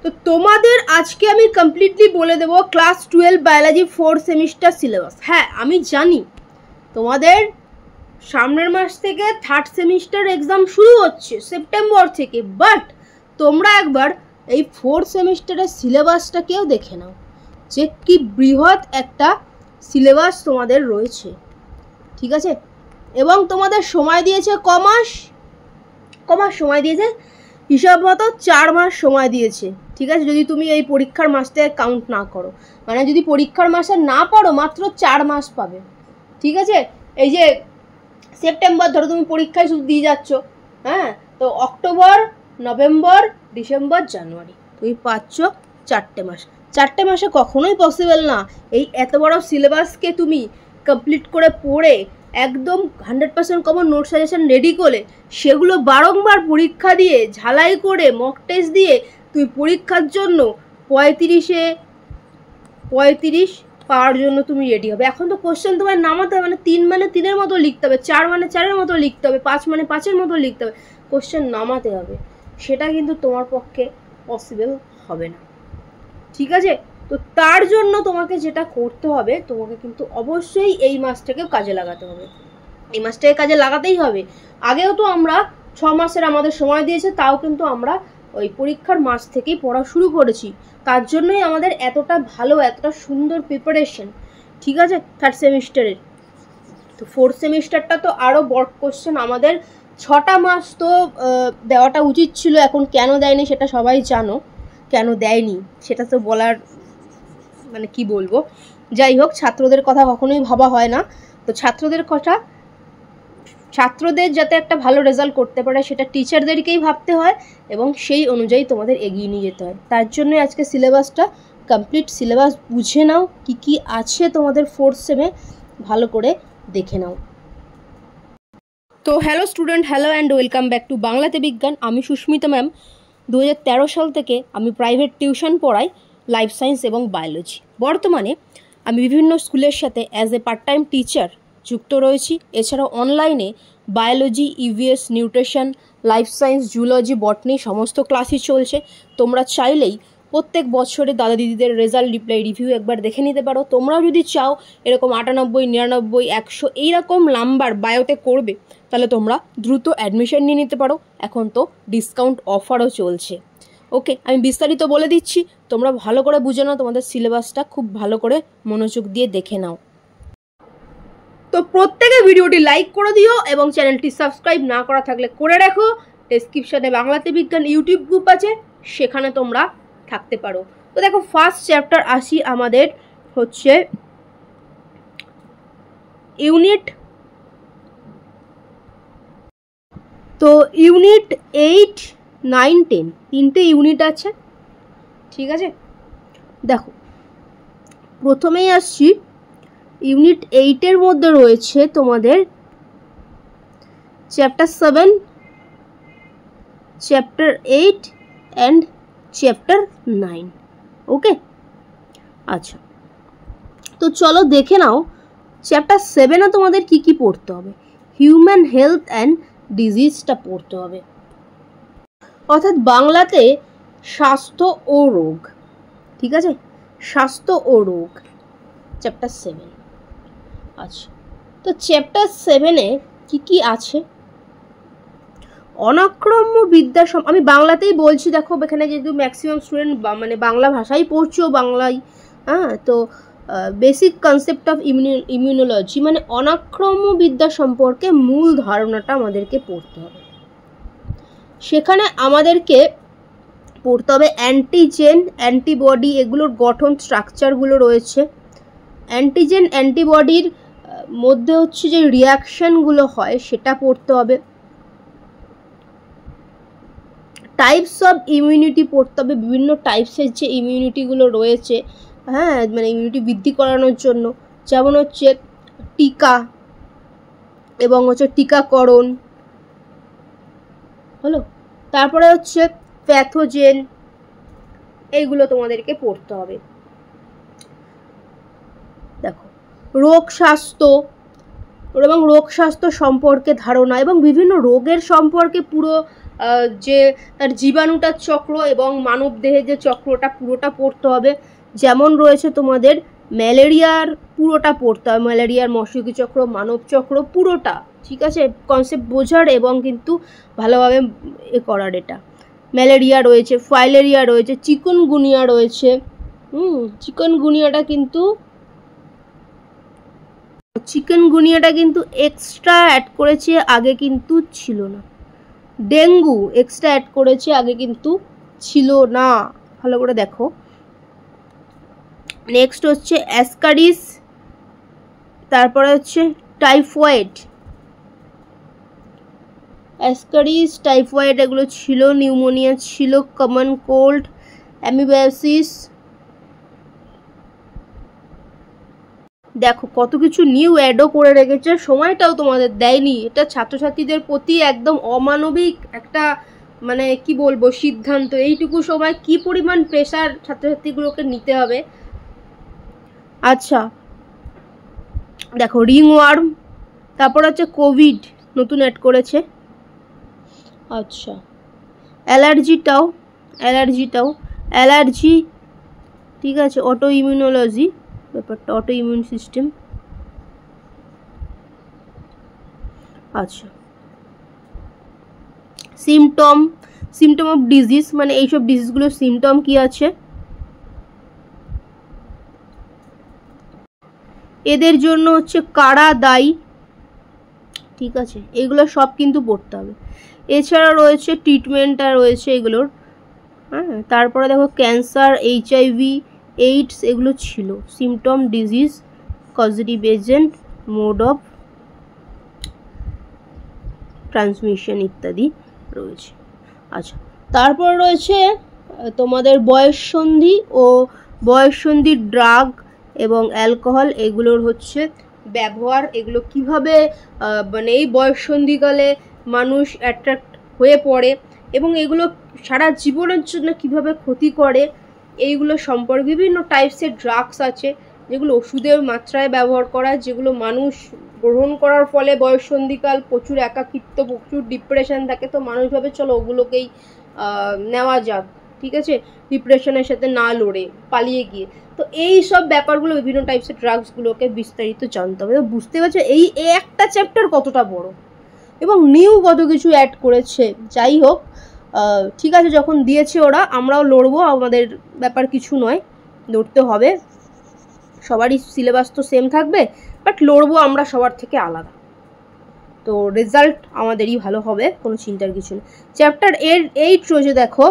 তো তোমাদের আজকে আমি কমপ্লিটলি বলে দেবো class 12 biology 4th semester syllabus. হ্যাঁ আমি জানি তোমাদের সামনের মাস থেকে 3rd সেমিস্টার এক্সাম শুরু হচ্ছে সেপ্টেম্বর থেকে, বাট তোমরা একবার এই 4th সেমিস্টারের সিলেবাসটাকেও দেখে নাও যে কি বৃহৎ একটা সিলেবাস তোমাদের রয়েছে, ঠিক আছে। এবং তোমাদের সময় দিয়েছে কমাস সময় দিয়েছে হিসাব মতো 4 মাস সময় দিয়েছে, ঠিক আছে। যদি তুমি এই পরীক্ষার মাসটাকে কাউন্ট না করো, মানে যদি পরীক্ষার মাসে না পড়ো মাত্র 4 মাস পাবে, ঠিক আছে। এই যে সেপ্টেম্বর ধরো তুমি পরীক্ষায় শুধু দিয়ে যাচ্ছ, হ্যাঁ, তো অক্টোবর, নভেম্বর, ডিসেম্বর, জানুয়ারি তুমি পাচ্ছ 4টে মাস। 4টে মাসে কখনোই পসিবল না এই এত বড় সিলেবাসকে তুমি কমপ্লিট করে পড়ে একদম 100% কমন নোট সাজেশন রেডি করে সেগুলো বারংবার পরীক্ষা দিয়ে ঝালাই করে মক টেস্ট দিয়ে তুমি পরীক্ষার জন্য 35 পাওয়ার জন্য তুমি রেডি হবে। এখন তো কোশ্চেন তোমার নামাতে হবে, মানে 3 মানে 3-এর মতো লিখতে হবে, 4 মানে 4-এর মতো লিখতে হবে, 5 মানে 5-এর মতো লিখতে হবে, কোশ্চেন নামাতে হবে। সেটা কিন্তু তোমার পক্ষে পসিবল হবে না, ঠিক আছে। তো তার জন্য তোমাকে যেটা করতে হবে, তোমাকে কিন্তু অবশ্যই এই মাসটাকে কাজে লাগাতে হবে, এই মাসটাকে কাজে লাগাতেই হবে। আগেও তো আমরা 6 মাসের আমাদের সময় দিয়েছে, তাও কিন্তু আমরা ওই পরীক্ষার মাস থেকেই পড়া শুরু করেছি। তার জন্যই আমাদের এতটা ভালো, এতটা সুন্দর প্রিপারেশন, ঠিক আছে 3rd সেমিস্টারের। তো 4th সেমিস্টারটা তো আরও বড় কোশ্চেন, আমাদের 6টা মাস তো দেওয়াটা উচিত ছিল, এখন কেন দেয়নি সেটা সবাই জানো। কেন দেয়নি সেটা তো বলার মানে কি বলবো, যাই হোক ছাত্রদের কথা কখনোই ভাবা হয় না। তো ছাত্রদের যাতে একটা ভালো রেজাল্ট করতে পারে সেটা টিচারদেরকেই ভাবতে হয় এবং সেই অনুযায়ী তোমাদের এগিয়ে নিয়ে যেতে হয়। তার জন্য আজকে সিলেবাসটা কমপ্লিট সিলেবাস বুঝে নাও, কি কি আছে তোমাদের 4th সেমে ভালো করে দেখে নাও। তো hello student, hello and welcome back to বাংলাতে বিজ্ঞান। আমি সুস্মিতা ম্যাম। 2013 সাল থেকে আমি প্রাইভেট টিউশন পড়াই লাইফ সায়েন্স এবং বায়োলজি। বর্তমানে আমি বিভিন্ন স্কুলের সাথে as a part time teacher যুক্ত রয়েছি। এছাড়াও অনলাইনে biology, EVS, nutrition, life science, zoology, botany সমস্ত ক্লাসই চলছে। তোমরা চাইলেই প্রত্যেক বছরে দাদা দিদিদের রেজাল্ট রিভিউ একবার দেখে নিতে পারো। তোমরাও যদি চাও এরকম 98, 99, 100 এইরকম নাম্বার বায়োতে করবে, তাহলে তোমরা দ্রুত অ্যাডমিশন নিয়ে নিতে পারো। এখন তো ডিসকাউন্ট অফারও চলছে। ওকে, আমি বিস্তারিত বলে দিচ্ছি, তোমরা ভালো করে বুঝে নাও, তোমাদের সিলেবাসটা খুব ভালো করে মনোযোগ দিয়ে দেখে নাও। তো প্রত্যেকে ভিডিওটি লাইক করে দিও এবং চ্যানেলটি সাবস্ক্রাইব না করা থাকলে করে রাখো। ডেসক্রিপশনে বাংলাতে বিজ্ঞান ইউটিউব গ্রুপ আছে, সেখানে তোমরা থাকতে পারো। তো দেখো ফার্স্ট চ্যাপ্টার আসি আমাদের হচ্ছে ইউনিট 8, 9, 10 তিনটে ইউনিট আছে, ঠিক আছে। দেখো প্রথমেই আসছি ইউনিট 8-এর মধ্যে রয়েছে তোমাদের চ্যাপ্টার 7, চ্যাপ্টার 8 অ্যান্ড চ্যাপ্টার 9। ওকে, আচ্ছা তো চলো দেখে নাও চ্যাপ্টার 7-এ তোমাদের কি কি পড়তে হবে। হিউম্যান হেলথ অ্যান্ড ডিজিজটা পড়তে হবে, অর্থাৎ বাংলাতে স্বাস্থ্য ও রোগ, ঠিক আছে, স্বাস্থ্য ও রোগ চ্যাপ্টার 7। আচ্ছা তো চ্যাপ্টার 7-এ কি কি আছে? অনাক্রম্য বিদ্যা, আমি বাংলাতেই বলছি, দেখো এখানে যেহেতু ম্যাক্সিমাম স্টুডেন্ট মানে বাংলা ভাষাই পড়ছো, বাংলায়, হ্যাঁ, তো বেসিক কনসেপ্ট অফ ইমিউনোলজি মানে অনাক্রম্য বিদ্যা সম্পর্কে মূল ধারণাটা আমাদেরকে পড়তে হবে। সেখানে আমাদেরকে পড়তে হবে অ্যান্টিজেন, অ্যান্টিবডি, এগুলোর গঠন স্ট্রাকচারগুলো রয়েছে। অ্যান্টিজেন অ্যান্টিবডির মধ্যে হচ্ছে যে রিয়াকশানগুলো হয় সেটা পড়তে হবে। টাইপস অফ ইমিউনিটি পড়তে হবে, বিভিন্ন টাইপসের যে ইমিউনিটিগুলো রয়েছে, হ্যাঁ, মানে ইমিউনিটি বৃদ্ধি করানোর জন্য, যেমন হচ্ছে টিকা এবং হচ্ছে টিকাকরণ হলো, তারপরে হচ্ছে প্যাথোজেন, এইগুলো তোমাদেরকে পড়তে হবে। দেখো রোগ স্বাস্থ্য এবং রোগ স্বাস্থ্য সম্পর্কে ধারণা এবং বিভিন্ন রোগের সম্পর্কে পুরো যে তার জীবাণুটার চক্র এবং মানব দেহের যে চক্রটা পুরোটা পড়তে হবে। যেমন রয়েছে তোমাদের ম্যালেরিয়ার পুরোটা পড়তে হবে, ম্যালেরিয়ার মশকি চক্র, মানব চক্র পুরোটা, ঠিক আছে, কনসেপ্ট বোঝার এবং কিন্তু ভালোভাবে করার। এটা ম্যালেরিয়া রয়েছে, ফাইলেরিয়া রয়েছে, চিকুনগুনিয়া রয়েছে। চিকেনগুনিয়াটা কিন্তু এক্সট্রা অ্যাড করেছে, আগে কিন্তু ছিল না। ডেঙ্গু এক্সট্রা অ্যাড করেছে, আগে কিন্তু ছিল না, ভালো করে দেখো। নেক্সট হচ্ছে অ্যাসকারিস, তারপরে হচ্ছে টাইফয়েড, অ্যাসকারিস, টাইফয়েড এগুলো ছিল, নিউমোনিয়া ছিল, কমন কোল্ড, অ্যামিবায়োসিস। দেখো কত কিছু নিউ অ্যাডও করে রেখেছে, সময়টাও তোমাদের দেয়নি। এটা ছাত্রছাত্রীদের প্রতি একদম অমানবিক একটা মানে কি বলবো সিদ্ধান্ত। এইটুকু সময় কি পরিমাণ প্রেশার ছাত্রছাত্রীগুলোকে নিতে হবে। আচ্ছা দেখো রিংওয়ার্ম, তারপর হচ্ছে কোভিড নতুন অ্যাড করেছে। আচ্ছা অ্যালার্জি, ঠিক আছে, অটো ইমিউনোলজি ব্যাপারটা, অটো ইমিউন সিস্টেম। আচ্ছা সিমটম অফ ডিজিজ, মানে এইসব ডিজিজগুলোর সিমটম কি আছে, এদের জন্য হচ্ছে কারা দায়ী, ঠিক আছে, এগুলো সব কিন্তু পড়তে হবে। এছাড়া রয়েছে ট্রিটমেন্টটা রয়েছে এগুলোর, হ্যাঁ। তারপরে দেখো ক্যান্সার, HIV, এইডস এগুলো ছিল, symptom, disease, causative agent, mode of transmission ইত্যাদি রয়েছে। আচ্ছা তারপর রয়েছে তোমাদের বয়ঃসন্ধি ড্রাগ এবং অ্যালকোহল, এগুলোর হচ্ছে ব্যবহার, এগুলো কিভাবে মানে এই বয়ঃসন্ধিকালে মানুষ অ্যাট্রাক্ট হয়ে পড়ে এবং এগুলো সারা জীবনের জন্য কিভাবে ক্ষতি করে, এইগুলো সম্পর্কে বিভিন্ন টাইপসের ড্রাগস আছে যেগুলো ওষুধের মাত্রায় ব্যবহার করা, যেগুলো মানুষ গ্রহণ করার ফলে বয়ঃসন্ধিকাল প্রচুর একাকিত্ব, প্রচুর ডিপ্রেশন থাকে, তো মানুষ ভাবে চলো ওগুলোকেই নেওয়া যাক, ঠিক আছে, ডিপ্রেশনের সাথে না লড়ে পালিয়ে গিয়ে। তো এই সব ব্যাপারগুলো বিভিন্ন টাইপসের ড্রাগসগুলোকে বিস্তারিত জানতে হবে। তো বুঝতে পারছো এই একটা চ্যাপ্টার কতটা বড় এবং নিউ কত কিছু অ্যাড করেছে। যাই হোক ঠিক আছে, যখন দিয়েছে ওরা আমরাও লড়বো, আমাদের ব্যাপার কিছু নয়, লড়তে হবে, সবারই সিলেবাস তো সেম থাকবে, বাট লড়বো আমরা সবার থেকে আলাদা, তো রেজাল্ট আমাদেরই ভালো হবে, কোনো চিন্তার কিছু নেই। চ্যাপ্টার 8 রয়েছে দেখো,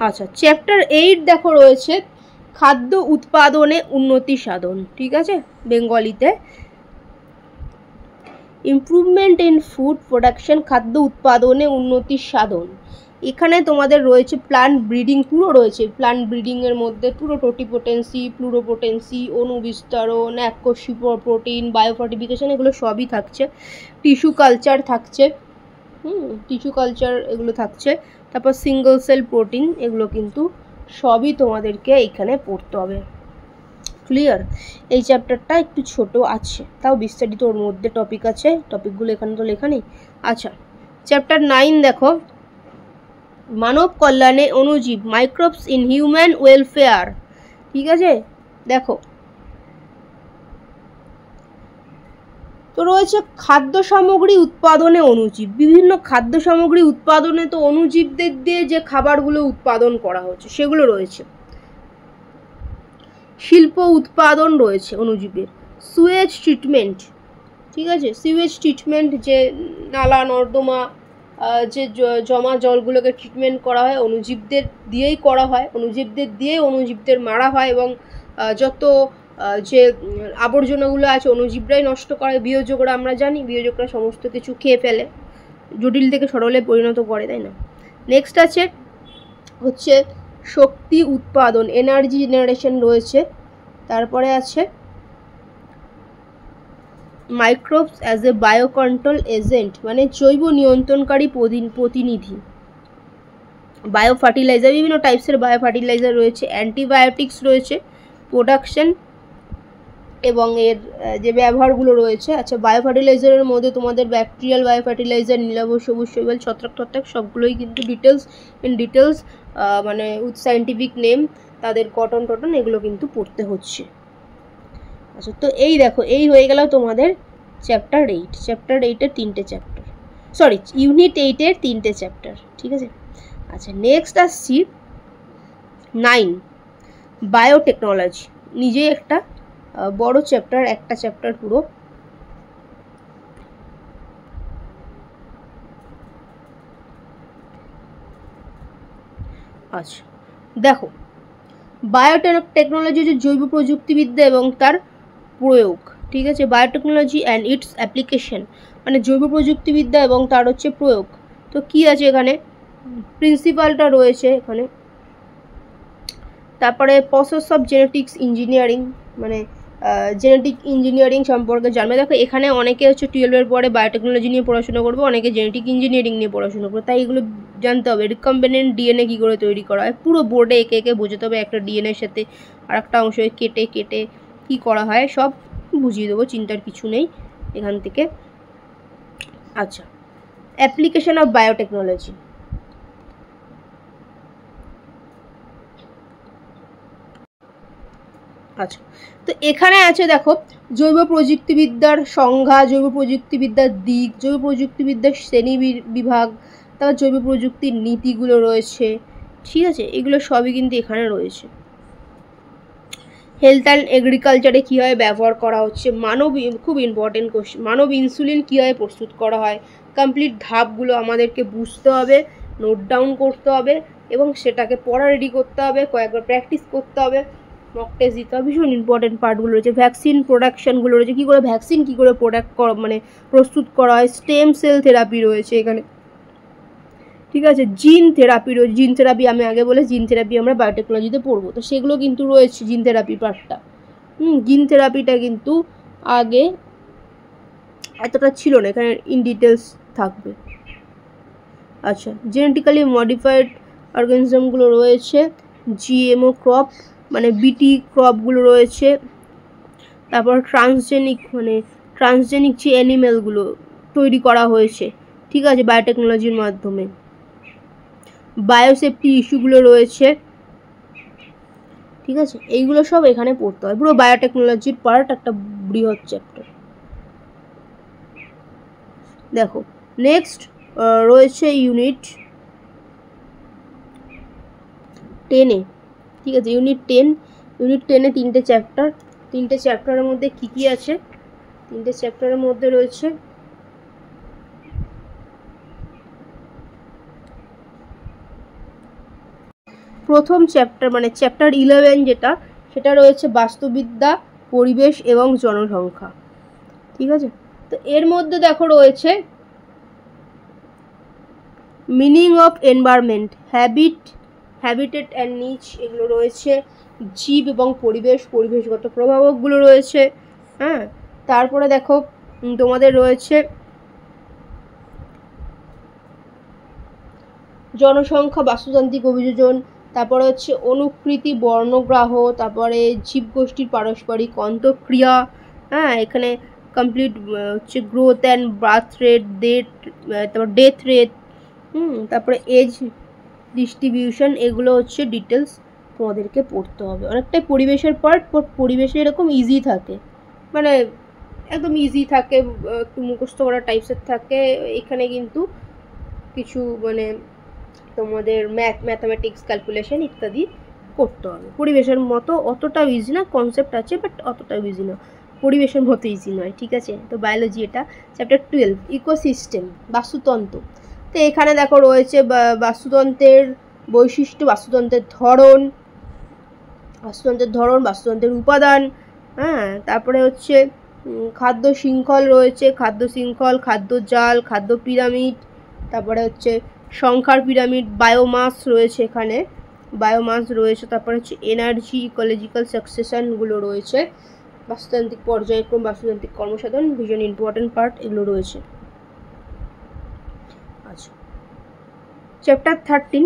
আচ্ছা চ্যাপ্টার 8 দেখো রয়েছে খাদ্য উৎপাদনে উন্নতি সাধন, ঠিক আছে, বেঙ্গলিতে ইমপ্রুভমেন্ট ইন ফুড প্রোডাকশন, খাদ্য উৎপাদনে উন্নতি সাধন। এখানে তোমাদের রয়েছে প্লান্ট ব্রিডিং, পুরো রয়েছে প্লান্ট ব্রিডিংয়ের মধ্যে পুরো টোটিপোটেন্সি, প্লুরোপোটেন্সি, অনুবিস্তরণ, এককোষী প্রোটিন, বায়োফর্টিফিকেশন, এগুলো সবই থাকছে। টিস্যু কালচার থাকছে, টিস্যু কালচার এগুলো থাকছে। তারপর সিঙ্গল সেল প্রোটিন, এগুলো কিন্তু সবই তোমাদেরকে এইখানে পড়তে হবে। ক্লিয়ার? এই চ্যাপ্টারটা একটু ছোট আছে, তাও বিস্তারিত ওর মধ্যে টপিক আছে, টপিকগুলো এখানে তো লেখা নেই। আচ্ছা চ্যাপ্টার 9 দেখো, মানব কল্যাণে অণুজীব, মাইক্রোবস ইন হিউম্যান ওয়েলফেয়ার, ঠিক আছে। দেখো তো রয়েছে খাদ্য সামগ্রী উৎপাদনে অণুজীব, বিভিন্ন খাদ্য সামগ্রী উৎপাদনে তো অণুজীবদের দিয়ে যে খাবারগুলো উৎপাদন করা হচ্ছে সেগুলো রয়েছে। শিল্প উৎপাদন রয়েছে অণুজীবের। সুয়েজ ট্রিটমেন্ট, ঠিক আছে, সুয়েজ ট্রিটমেন্ট, যে নালা নর্দমা যে জমা জলগুলোকে ট্রিটমেন্ট করা হয় অণুজীবদের দিয়েই করা হয়, অণুজীবদের মারা হয় এবং যত যে আবর্জনাগুলো আছে অণুজীবরাই নষ্ট করে। বিয়োজকরা আমরা জানি, বিয়োজকরা সমস্ত কিছু খেয়ে ফেলে, জটিল থেকে সরলে পরিণত করে, তাই না। নেক্সট আছে হচ্ছে শক্তি উৎপাদন, এনার্জি জেনারেশন রয়েছে। তারপরে আছে microbes as a biocontrol agent, মানে জৈব নিয়ন্ত্রণকারী প্রতিনিধি। বায়ো ফার্টিলাইজার, বিভিন্ন টাইপসের বায়ো ফার্টিলাইজার রয়েছে। অ্যান্টিবায়োটিক্স রয়েছে, প্রোডাকশন এবং এর যে ব্যবহারগুলো রয়েছে। আচ্ছা, বায়ো ফার্টিলাইজারের মধ্যে তোমাদের ব্যাকটেরিয়াল বায়ো ফার্টিলাইজার, নীলাভ, সবুজ শৈবাল, ছত্রাক টত্রাক সবগুলোই কিন্তু ডিটেলস মানে উইথ সায়েন্টিফিক নেম, তাদের গঠন টটন এগুলো কিন্তু পড়তে হচ্ছে। আচ্ছা, তো এই দেখো, এই হয়ে গেল তোমাদের চ্যাপ্টার 8। চ্যাপ্টার 8-এর 3টে চ্যাপ্টার, সরি ইউনিট 8-এর 3টে চ্যাপ্টার, ঠিক আছে। আচ্ছা, নেক্সট আসছি 9 বায়োটেকনোলজি। নিজেই একটা বড় চ্যাপ্টার, একটা চ্যাপ্টার পুরো। আচ্ছা দেখো, বায়োটেকনোলজি যে জৈব প্রযুক্তিবিদ্যা এবং তার প্রয়োগ, ঠিক আছে। বায়োটেকনোলজি অ্যান্ড ইটস অ্যাপ্লিকেশন, মানে জৈব প্রযুক্তিবিদ্যা এবং তার হচ্ছে প্রয়োগ। তো কি আছে এখানে, প্রিন্সিপালটা রয়েছে এখানে। তারপরে প্রসেস অফ জেনেটিক্স ইঞ্জিনিয়ারিং, মানে জেনেটিক ইঞ্জিনিয়ারিং সম্পর্কে জানবে। দেখো এখানে অনেকে হচ্ছে 12-এর পরে বায়োটেকনোলজি নিয়ে পড়াশোনা করবে, অনেকে জেনেটিক ইঞ্জিনিয়ারিং নিয়ে পড়াশোনা করবে, তাই এগুলো জানতে হবে। রিকম্বিনেন্ট ডিএনএ কী করে তৈরি করা হয় পুরো বোর্ডে একে একে বোঝাতে হবে। একটা ডিএনএর সাথে আর একটা অংশ কেটে কেটে কী করা হয় সব বুঝিয়ে দেবো, চিন্তার কিছু নেই এখান থেকে। আচ্ছা, অ্যাপ্লিকেশন অফ বায়োটেকনোলজি। আচ্ছা, তো এখানে আছে দেখো জৈব প্রযুক্তিবিদ্যার সংজ্ঞা, জৈব প্রযুক্তিবিদ্যার দিক, জৈব প্রযুক্তিবিদ্যার শ্রেণী বিভাগ, তারপর জৈব প্রযুক্তির নীতিগুলো রয়েছে, ঠিক আছে। এগুলো সবই কিন্তু এখানে রয়েছে। হেলথ অ্যান্ড এগ্রিকালচারে কীভাবে ব্যবহার করা হচ্ছে, মানব, খুব ইম্পর্টেন্ট কোশ্চেন, মানব ইনসুলিন কীভাবে প্রস্তুত করা হয়, কমপ্লিট ধাপগুলো আমাদেরকে বুঝতে হবে, নোট ডাউন করতে হবে এবং সেটাকে পড়া রেডি করতে হবে, কয়েকবার প্র্যাকটিস করতে হবে, মক টেস্ট দিতে হবে। ভীষণ ইম্পর্টেন্ট পার্টগুলো রয়েছে। ভ্যাকসিন প্রোডাকশানগুলো রয়েছে, কী করে ভ্যাকসিন কী করে মানে প্রস্তুত করা হয়। স্টেম সেল থেরাপি রয়েছে এখানে, ঠিক আছে। জিন থেরাপি রয়েছে, জিন থেরাপি আমি আগে বলে জিন থেরাপি আমরা বায়োটেকনোলজিতে পড়বো, তো সেগুলো কিন্তু রয়েছে জিন থেরাপি পার্টটা। জিন থেরাপিটা কিন্তু আগে এতটা ছিল না, এখানে ইন ডিটেলস থাকবে। আচ্ছা, জেনেটিক্যালি মডিফাইড অর্গানিজমগুলো রয়েছে, জিএমও ক্রপ মানে বিটি ক্রপগুলো রয়েছে, তারপর ট্রান্সজেনিক যে অ্যানিমেলগুলো তৈরি করা হয়েছে, ঠিক আছে, বায়োটেকনোলজির মাধ্যমে। বায়োসেফটি ইস্যুগুলো রয়েছে, ঠিক আছে। এইগুলো সব এখানে পড়তে হয়, পুরো বায়োটেকনোলজির পার্ট একটা বৃহৎ চ্যাপ্টার। দেখো নেক্সট রয়েছে ইউনিট 10-এ, ঠিক আছে। ইউনিট 10-এ 3টে চ্যাপ্টার। 3টে চ্যাপ্টারের মধ্যে কী কী আছে, 3টে চ্যাপ্টারের মধ্যে রয়েছে প্রথম চ্যাপ্টার মানে চ্যাপ্টার 11 যেটা, সেটা রয়েছে বাস্তুবিদ্যা, পরিবেশ এবং জনসংখ্যা, ঠিক আছে। তো এর মধ্যে দেখো রয়েছে meaning of environment, habitat and নিচ, এগুলো রয়েছে। জীব এবং পরিবেশগত প্রভাবকগুলো রয়েছে, হ্যাঁ। তারপরে দেখো তোমাদের রয়েছে জনসংখ্যা, বাস্তুতান্ত্রিক অভিযোজন, তারপরে হচ্ছে অনুকৃতি বর্ণগ্রাহ, তারপরে জীবগোষ্ঠীর পারস্পরিক অন্তঃক্রিয়া, হ্যাঁ। এখানে কমপ্লিট হচ্ছে গ্রোথ অ্যান্ড বার্থ রেট, তারপর ডেথ রেট, তারপরে এজ ডিস্ট্রিবিউশন, এগুলো হচ্ছে ডিটেলস তোমাদেরকে পড়তে হবে। অনেকটাই পরিবেশের পার্ট, পরিবেশে এরকম ইজি থাকে, মানে একদম ইজি থাকে, একটু মুখস্থ করা টাইপসের থাকে। এখানে কিন্তু কিছু মানে তোমাদের ম্যাথামেটিক্স, ক্যালকুলেশন ইত্যাদি করতে হবে। পরিবেশের মতো অতটাও ইজি না, কনসেপ্ট আছে বাট অতটাও ইজি না, পরিবেশের মতো ইজি নয়, ঠিক আছে। তো বায়োলজি এটা চ্যাপ্টার 12 ইকোসিস্টেম, বাস্তুতন্ত্র। তো এখানে দেখো রয়েছে বাস্তুতন্ত্রের বৈশিষ্ট্য, বাস্তুতন্ত্রের ধরন, বাস্তুতন্ত্রের উপাদান, হ্যাঁ। তারপরে হচ্ছে খাদ্য শৃঙ্খল রয়েছে, খাদ্য জাল, খাদ্য পিরামিড, তারপরে হচ্ছে সংখ্যার পিরামিড, বায়োমাস রয়েছে এখানে, তারপরে হচ্ছে এনার্জি, ইকোলজিক্যাল সাকসেশনগুলো রয়েছে, বাস্তুতান্ত্রিক পর্যায়ক্রম, বাস্তুতান্ত্রিক কর্মসাধন, ভীষণ ইম্পর্টেন্ট পার্ট, এগুলো রয়েছে। আচ্ছা, চ্যাপ্টার 13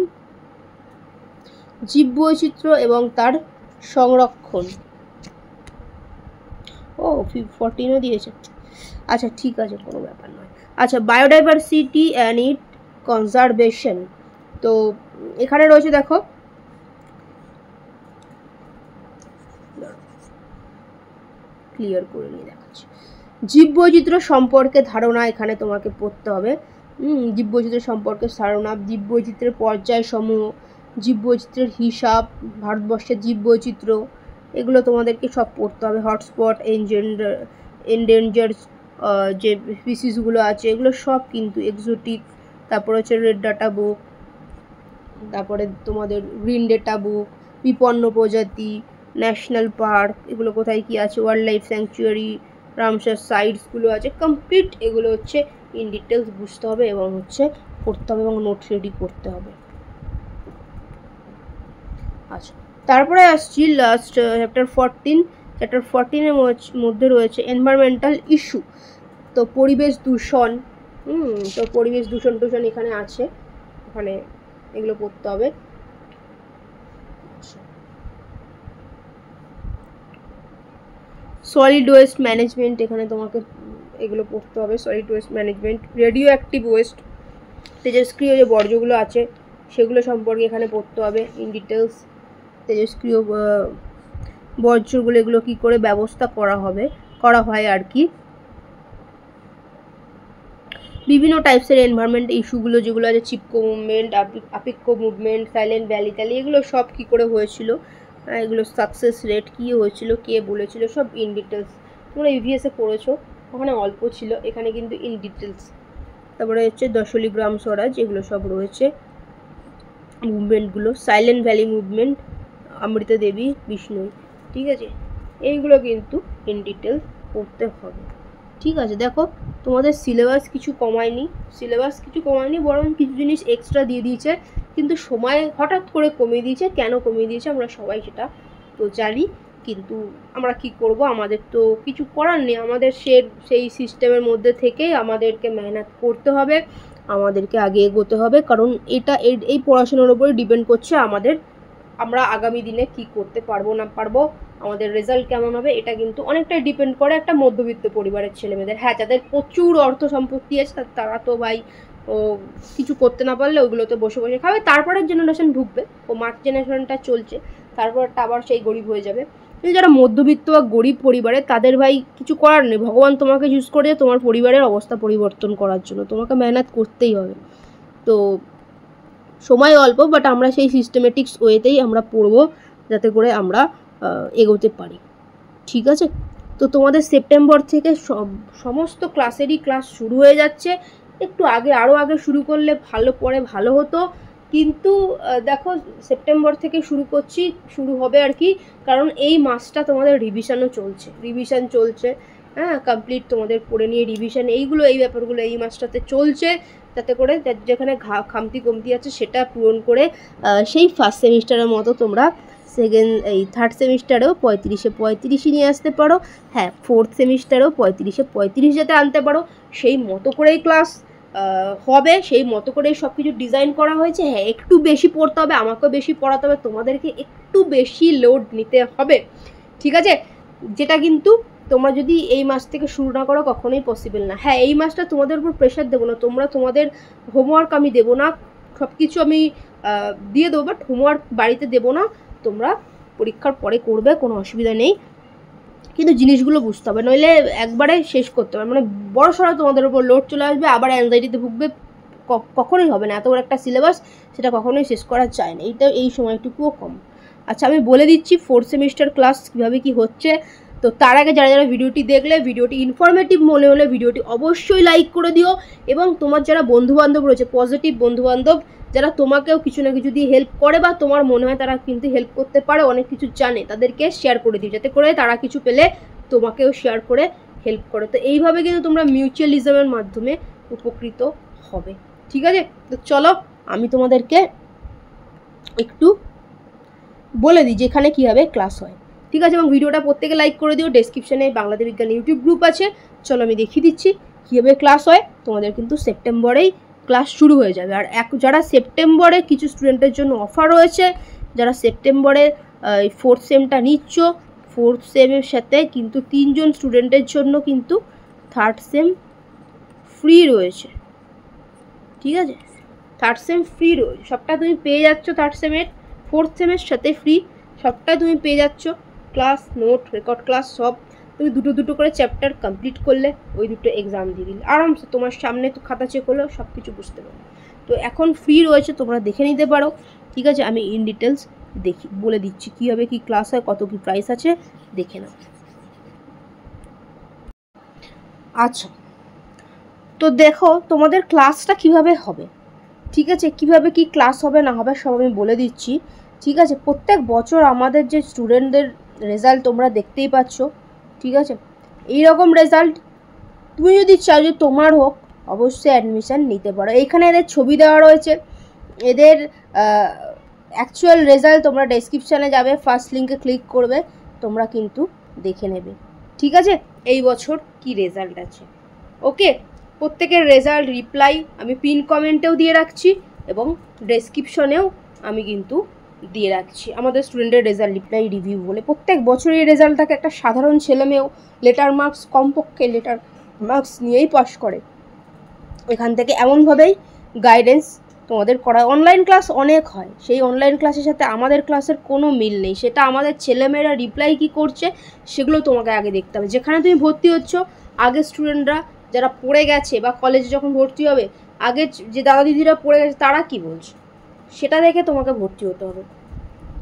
জীববৈচিত্র্য এবং তার সংরক্ষণ, 14ও দিয়েছে। আচ্ছা ঠিক আছে, কোনো ব্যাপার নয়। আচ্ছা, বায়োডাইভার্সিটি অ্যান্ড ইট কনজারভেশন, তো এখানে রয়েছে দেখো ক্লিয়ার করে নিয়ে দেখাচ্ছি। জীববৈচিত্র্য সম্পর্কে ধারণা এখানে তোমাকে পড়তে হবে। জীববৈচিত্র্য সম্পর্কে ধারণা, জীববৈচিত্র্যের পর্যায় সমূহ, জীববৈচিত্র্যের হিসাব, ভারতবর্ষের জীববৈচিত্র্য, এগুলো তোমাদেরকে সব পড়তে হবে। হটস্পট, এন্ডেঞ্জার যে স্পিসিসগুলো আছে এগুলো সব কিন্তু, এক্সোটিক, তারপর হচ্ছে রেড ডাটা বুক, তারপরে তোমাদের গ্রিন ডেটা বুক, বিপন্ন প্রজাতি, ন্যাশনাল পার্ক, এগুলো কোথায় কি আছে, ওয়াইল্ড লাইফ স্যাংচুয়ারি, রামসার সাইটসগুলো আছে, কমপ্লিট এগুলো হচ্ছে ইন ডিটেলস বুঝতে হবে এবং হচ্ছে পড়তে হবে এবং নোট রেডি করতে হবে। আচ্ছা, তারপরে আসছি লাস্ট চ্যাপ্টার 14। চ্যাপ্টার 14-এর মধ্যে রয়েছে এনভায়রনমেন্টাল ইস্যু, তো পরিবেশ দূষণ। তো পরিবেশ দূষণ এখানে আছে, ওখানে এগুলো পড়তে হবে। সলিড ওয়েস্ট ম্যানেজমেন্ট, এখানে তোমাকে এগুলো পড়তে হবে। Solid waste management, radioactive waste, তেজস্ক্রিয় যে বর্জ্যগুলো আছে সেগুলো সম্পর্কে এখানে পড়তে হবে ইন ডিটেলস। তেজস্ক্রিয় বর্জ্যগুলো এগুলো কী করে ব্যবস্থা করা হয় আর কি। বিভিন্ন টাইপসের এনভায়রনমেন্ট ইস্যুগুলো যেগুলো আছে, Chipko movement, Appiko movement, silent valley ট্যালি, এগুলো সব কী করে হয়েছিল, এগুলো সাকসেস রেট কী হয়েছিল, কে বলেছিল, সব ইন ডিটেলস। তোমরা ইভিএসে পড়েছো, ওখানে অল্প ছিল, এখানে কিন্তু ইন ডিটেলস। তারপরে হচ্ছে দশলি গ্রাম স্বরাজ, এগুলো সব রয়েছে মুভমেন্টগুলো। সাইলেন্ট ভ্যালি মুভমেন্ট, অমৃতা দেবী, বিষ্ণুই, ঠিক আছে, এইগুলো কিন্তু ইন ডিটেলস পড়তে হবে। ঠিক আছে, দেখো তোমাদের সিলেবাস কিছু কমায়নি, বরং কিছু জিনিস এক্সট্রা দিয়ে দিয়েছে, কিন্তু সময় হঠাৎ করে কমিয়ে দিয়েছে। কেন কমিয়ে দিয়েছে আমরা সবাই সেটা তো জানি, কিন্তু আমরা কি করব, আমাদের তো কিছু করার নেই। আমাদের সেই সিস্টেমের মধ্যে থেকেই আমাদেরকে মেহনত করতে হবে, আমাদেরকে আগে এগোতে হবে, কারণ এই পড়াশোনার উপরে ডিপেন্ড করছে আমরা আগামী দিনে কি করতে পারবো না পারবো, আমাদের রেজাল্ট কেমন হবে, এটা কিন্তু অনেকটাই ডিপেন্ড করে একটা মধ্যবিত্ত পরিবারের ছেলেমেয়েদের। হ্যাঁ, যাদের প্রচুর অর্থ সম্পত্তি আছে তারা তো ভাই কিছু করতে না পারলে ওগুলোতে বসে বসে খাবে, তারপরের জেনারেশন ঢুকবে, মার্চ জেনারেশনটা চলছে, তারপরটা আবার সেই গরিব হয়ে যাবে। কিন্তু যারা মধ্যবিত্ত বা গরিব পরিবারে, তাদের ভাই কিছু করার নেই, ভগবান তোমাকে চুজ করে তোমার পরিবারের অবস্থা পরিবর্তন করার জন্য, তোমাকে মেহনত করতেই হবে। তো সময় অল্প, বাট আমরা সেই সিস্টেমেটিক্স ওয়েতেই আমরা পড়বো, যাতে করে আমরা এগোতে পারি। ঠিক আছে, তো তোমাদের সেপ্টেম্বর থেকে সমস্ত ক্লাসেরই ক্লাস শুরু হয়ে যাচ্ছে। একটু আরও আগে শুরু করলে ভালো হতো, কিন্তু দেখো সেপ্টেম্বর থেকে শুরু হবে আর কি, কারণ এই মাসটা তোমাদের রিভিশন চলছে। হ্যাঁ, কমপ্লিট তোমাদের পড়ে নিয়ে রিভিশন, এই ব্যাপারগুলো এই মাসটাতে চলছে, যাতে করে যেখানে খামতি কমতি আছে সেটা পূরণ করে সেই ফার্স্ট সেমিস্টারের মতো তোমরা থার্ড সেমিস্টারেও 35-এ নিয়ে আসতে পারো। হ্যাঁ, ফোর্থ সেমিস্টারেও 35-এ যাতে আনতে পারো, সেই মতো করেই ক্লাস হবে, সেই মতো করেই সব কিছু ডিজাইন করা হয়েছে। হ্যাঁ, একটু বেশি পড়তে হবে, আমাকেও বেশি পড়াতে হবে, তোমাদেরকে একটু বেশি লোড নিতে হবে, ঠিক আছে, যেটা কিন্তু তোমরা যদি এই মাস থেকে শুরু না করো কখনোই পসিবল না। হ্যাঁ, এই মাসটা তোমাদের উপর প্রেশার দেবো না, তোমাদের হোমওয়ার্ক আমি দেবো না, সব কিছু আমি দিয়ে দেবো, বাট হোমওয়ার্ক বাড়িতে দেবো না, তোমরা পরীক্ষার পরে করবে, কোনো অসুবিধা নেই, কিন্তু জিনিসগুলো বুঝতে হবে, নইলে একবারে শেষ করতে হবে, মানে বড় সড়ো তোমাদের উপর লোড চলে আসবে, আবার অ্যাংজাইটিতে ভুগবে, কখনোই হবে না। এত বড় একটা সিলেবাস, সেটা কখনোই শেষ করা যায় না, এই সময়টুকুও কম। আচ্ছা, আমি বলে দিচ্ছি ফোর্থ সেমিস্টার ক্লাস কীভাবে কি হচ্ছে। তো তার আগে যারা ভিডিওটি দেখলে, ভিডিওটি ইনফরমেটিভ মনে হলে ভিডিওটি অবশ্যই লাইক করে দিও, এবং তোমার যারা বন্ধুবান্ধব রয়েছে, পজিটিভ বন্ধুবান্ধব, যারা তোমাকেও কিছু না কিছু দিয়ে হেল্প করে, বা তোমার মনে হয় তারা কিন্তু হেল্প করতে পারে, অনেক কিছু জানে, তাদেরকে শেয়ার করে দিও, যাতে করে তারা কিছু পেলে তোমাকেও শেয়ার করে হেল্প করে। তো এইভাবে কিন্তু তোমরা মিউচুয়ালিজমের মাধ্যমে উপকৃত হবে। ঠিক আছে, তো চলো আমি তোমাদেরকে একটু বলে দিই যে এখানে কীভাবে ক্লাস হয়। ঠিক আছে, এবং ভিডিওটা প্রত্যেকে লাইক করে দিও। ডেসক্রিপশনে বাংলাদেশ বিজ্ঞান ইউটিউব গ্রুপ আছে, চলো আমি দেখিয়ে দিচ্ছি কীভাবে ক্লাস হয়। তোমাদের কিন্তু সেপ্টেম্বরেই ক্লাস শুরু হয়ে যাবে। আর যারা সেপ্টেম্বরে, কিছু স্টুডেন্টের জন্য অফার রয়েছে, যারা সেপ্টেম্বরে ফোর্থ সেমটা নিচ্ছ, ফোর্থ সেমের সাথে কিন্তু 3 জন স্টুডেন্টের জন্য কিন্তু থার্ড সেম ফ্রি রয়েছে, ঠিক আছে? থার্ড সেম ফ্রি রয়েছে, সবটা তুমি পেয়ে যাচ্ছ থার্ড সেমের ফোর্থ সেমের সাথে ফ্রি, সবটা তুমি পেয়ে যাচ্ছ। ক্লাস, নোট, রেকর্ড ক্লাস সব তুমি দুটো করে চ্যাপ্টার কমপ্লিট করলে, ওই দুটো এক্সাম দিয়ে দিলে আরামসে, তোমার সামনে তো খাতা চেক হলেও সব কিছু বুঝতে পারো। তো এখন ফ্রি রয়েছে, তোমরা দেখে নিতে পারো, ঠিক আছে? আমি ইন ডিটেলস বলে দিচ্ছি কীভাবে কী ক্লাস হয়, কত কী প্রাইস আছে, দেখে নাও। আচ্ছা, তো দেখো তোমাদের ক্লাসটা কিভাবে হবে, ঠিক আছে? কিভাবে কি ক্লাস হবে না হবে সব আমি বলে দিচ্ছি, ঠিক আছে? প্রত্যেক বছর আমাদের যে স্টুডেন্টদের রেজাল্ট তোমরা দেখতেই পাচ্ছ, ঠিক আছে? এই রকম রেজাল্ট তুমি যদি চাও যে তোমার হোক, অবশ্যই অ্যাডমিশান নিতে পারো। এইখানে এদের ছবি দেওয়া রয়েছে, এদের অ্যাকচুয়াল রেজাল্ট তোমরা ডেসক্রিপশানে যাবে, ফার্স্ট লিঙ্কে ক্লিক করবে, তোমরা কিন্তু দেখে নেবে, ঠিক আছে? এই বছর কি রেজাল্ট আছে, ওকে? প্রত্যেকের রেজাল্ট রিপ্লাই আমি পিন কমেন্টেও দিয়ে রাখছি এবং ডেসক্রিপশনেও আমি কিন্তু দিয়ে রাখছি, আমাদের স্টুডেন্টের রেজাল্ট রিপ্লাই রিভিউ বলে। প্রত্যেক বছর এই রেজাল্ট থাকে, একটা সাধারণ ছেলেমেয়েও লেটার মার্কস, কমপক্ষে লেটার মার্কস নিয়েই পাস করে। এখান থেকে এমনভাবেই গাইডেন্স তোমাদের করা। অনলাইন ক্লাস অনেক হয়, সেই অনলাইন ক্লাসের সাথে আমাদের ক্লাসের কোনো মিল নেই, সেটা আমাদের ছেলেমেয়েরা রিপ্লাই কী করছে সেগুলো তোমাকে আগে দেখতে হবে। যেখানে তুমি ভর্তি হচ্ছ, আগের স্টুডেন্টরা যারা পড়ে গেছে বা কলেজে যখন ভর্তি হবে, আগে যে দাদা দিদিরা পড়ে গেছে তারা কি বলছে সেটা দেখে তোমাকে ভর্তি হতে হবে,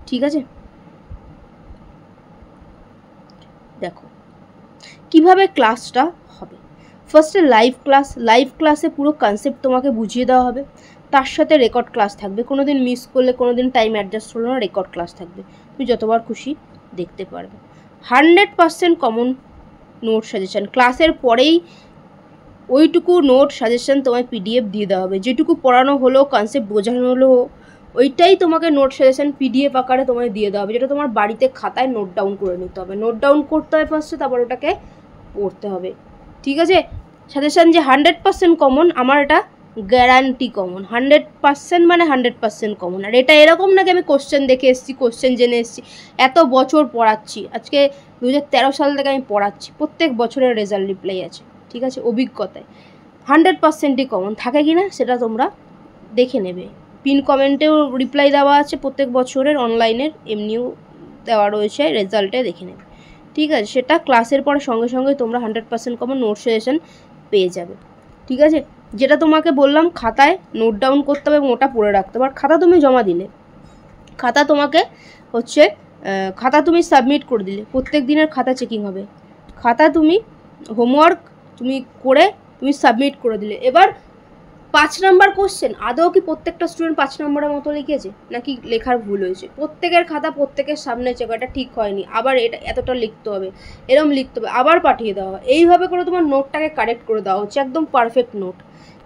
ঠিক আছে? দেখো কিভাবে ক্লাসটা হবে। ফার্স্টে লাইভ ক্লাসে পুরো কনসেপ্ট তোমাকে বুঝিয়ে দেওয়া হবে, তার সাথে রেকর্ড ক্লাস থাকবে। কোনো দিন মিস করলে, কোনো দিন টাইম অ্যাডজাস্ট হলো না, রেকর্ড ক্লাস থাকবে, তুমি যতবার খুশি দেখতে পারবে। 100% কমন নোট সাজেশান, ক্লাসের পরেই ওইটুকু নোট সাজেশান তোমায় PDF দিয়ে দেওয়া হবে। যেটুকু পড়ানো হলো, কনসেপ্ট বোঝানো হলো, ওইটাই তোমাকে নোট সাজেশান PDF আকারে তোমায় দিয়ে দেওয়া হবে, যেটা তোমার বাড়িতে খাতায় নোট ডাউন করে নিতে হবে। নোট ডাউন করতে হবে ফার্স্টে, তারপর ওটাকে পড়তে হবে, ঠিক আছে? সাজেশান যে 100% কমন, আমার এটা গ্যারান্টি কমন। 100% মানে 100% কমন। আর এটা এরকম না কি আমি কোশ্চেন দেখে এসেছি, কোশ্চেন জেনে এসেছি, এত বছর পড়াচ্ছি, আজকে 2013 সাল থেকে আমি পড়াচ্ছি, প্রত্যেক বছরের রেজাল্ট রিপ্লাই আছে, ঠিক আছে? অভিজ্ঞতায় 100%ই কমন থাকে কি না সেটা তোমরা দেখে নেবে। পিন কমেন্টেও রিপ্লাই দেওয়া আছে প্রত্যেক বছরের, অনলাইনের এমনিও দেওয়া রয়েছে, রেজাল্টে দেখে নেবে, ঠিক আছে? সেটা ক্লাসের পরে সঙ্গে সঙ্গে তোমরা 100% কমন নোট সাজেশন পেয়ে যাবে, ঠিক আছে? যেটা তোমাকে বললাম, খাতায় নোট ডাউন করতে হবে এবং ওটা পড়ে রাখতে হবে। আর খাতা তুমি জমা দিলে, খাতা তোমাকে হচ্ছে খাতা তুমি সাবমিট করে দিলে, প্রত্যেক দিনের খাতা চেকিং হবে, খাতা তুমি হোমওয়ার্ক তুমি করে তুমি সাবমিট করে দিলে। এবার 5 নাম্বার কোশ্চেন, আদৌ কি প্রত্যেকটা স্টুডেন্ট 5 নম্বরের মতো লিখেছে নাকি লেখার ভুল হয়েছে? প্রত্যেকের খাতা প্রত্যেকের সামনে চেক, এটা ঠিক হয়নি, আবার এটা এতটা লিখতে হবে, এরকম লিখতে হবে, আবার পাঠিয়ে দেওয়া হবে। এইভাবে করে তোমার নোটটাকে কারেক্ট করে দেওয়া হচ্ছে, একদম পারফেক্ট নোট,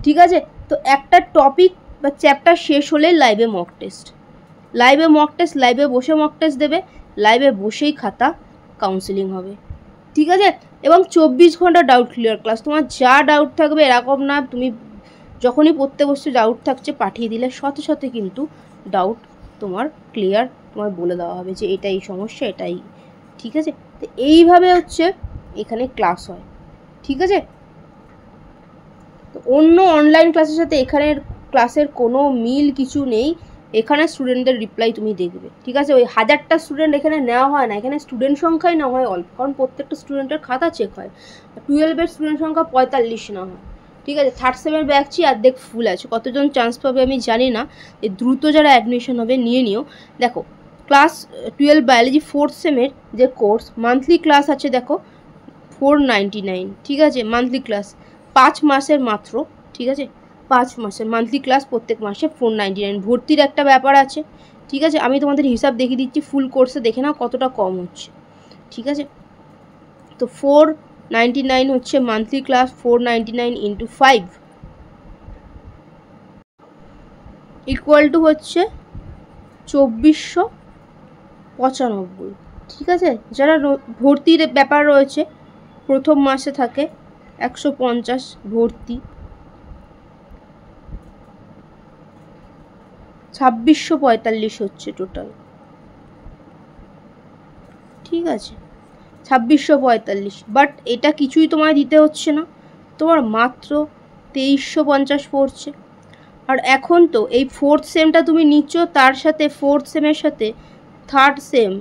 ঠিক আছে? তো একটা টপিক বা চ্যাপ্টার শেষ হলেই লাইভে মক টেস্ট, লাইভে বসে মক টেস্ট দেবে, লাইভে বসেই খাতা কাউন্সেলিং হবে, ঠিক আছে? এবং 24 ঘন্টা ডাউট ক্লিয়ার ক্লাস। তোমার যা ডাউট থাকবে, এরকম না তুমি যখনই পড়তে বসতে ডাউট থাকছে পাঠিয়ে দিলে সাথে সাথে কিন্তু ডাউট তোমার ক্লিয়ার, তোমার বলে দেওয়া হবে যে এটাই সমস্যা, এটাই, ঠিক আছে? তো এইভাবে হচ্ছে এখানে ক্লাস হয়, ঠিক আছে? তো অন্য অনলাইন ক্লাসের সাথে এখানের ক্লাসের কোনো মিল কিছু নেই। এখানে স্টুডেন্টদের রিপ্লাই তুমি দেখবে, ঠিক আছে? ওই 1000টা স্টুডেন্ট এখানে নেওয়া হয় না, এখানে স্টুডেন্ট সংখ্যাই নেওয়া হয় অল্প, কারণ প্রত্যেকটা স্টুডেন্টের খাতা চেক হয়। 12-এর স্টুডেন্ট সংখ্যা 45 নেওয়া হয়, ঠিক আছে? থার্ড সেমের ব্যাচই অর্ধেক ফুল আছে, কতজন চান্স পাবে আমি জানি না, এই দ্রুত যারা অ্যাডমিশন হবে নিয়ে নিও। দেখো ক্লাস 12 বায়োলজি ফোর্থ সেমের যে কোর্স, মান্থলি ক্লাস আছে দেখো 499, ঠিক আছে? মান্থলি ক্লাস 5 মাসের মাত্র, ঠিক আছে? 5 মাসের মান্থলি ক্লাস, প্রত্যেক মাসে 499। ভর্তির একটা ব্যাপার আছে, ঠিক আছে? আমি তোমাদের হিসাব দেখিয়ে দিচ্ছি, ফুল কোর্সে দেখে নাও কতটা কম হচ্ছে, ঠিক আছে? তো 499 হচ্ছে মান্থলি ক্লাস, 499 × 5 ইকুয়াল টু হচ্ছে 2495, ঠিক আছে? যারা ভর্তির ব্যাপার রয়েছে, প্রথম মাসে থাকে 150 ভর্তি, 2645 হচ্ছে টোটাল, ঠিক আছে? 2645, বাট এটা কিছুই তোমায় দিতে হচ্ছে না, তোমার মাত্র 2350 পড়ছে। আর এখন তো এই 4th সেমটা তুমি নিচ্ছ, তার সাথে 4th সেমের সাথে 3rd সেম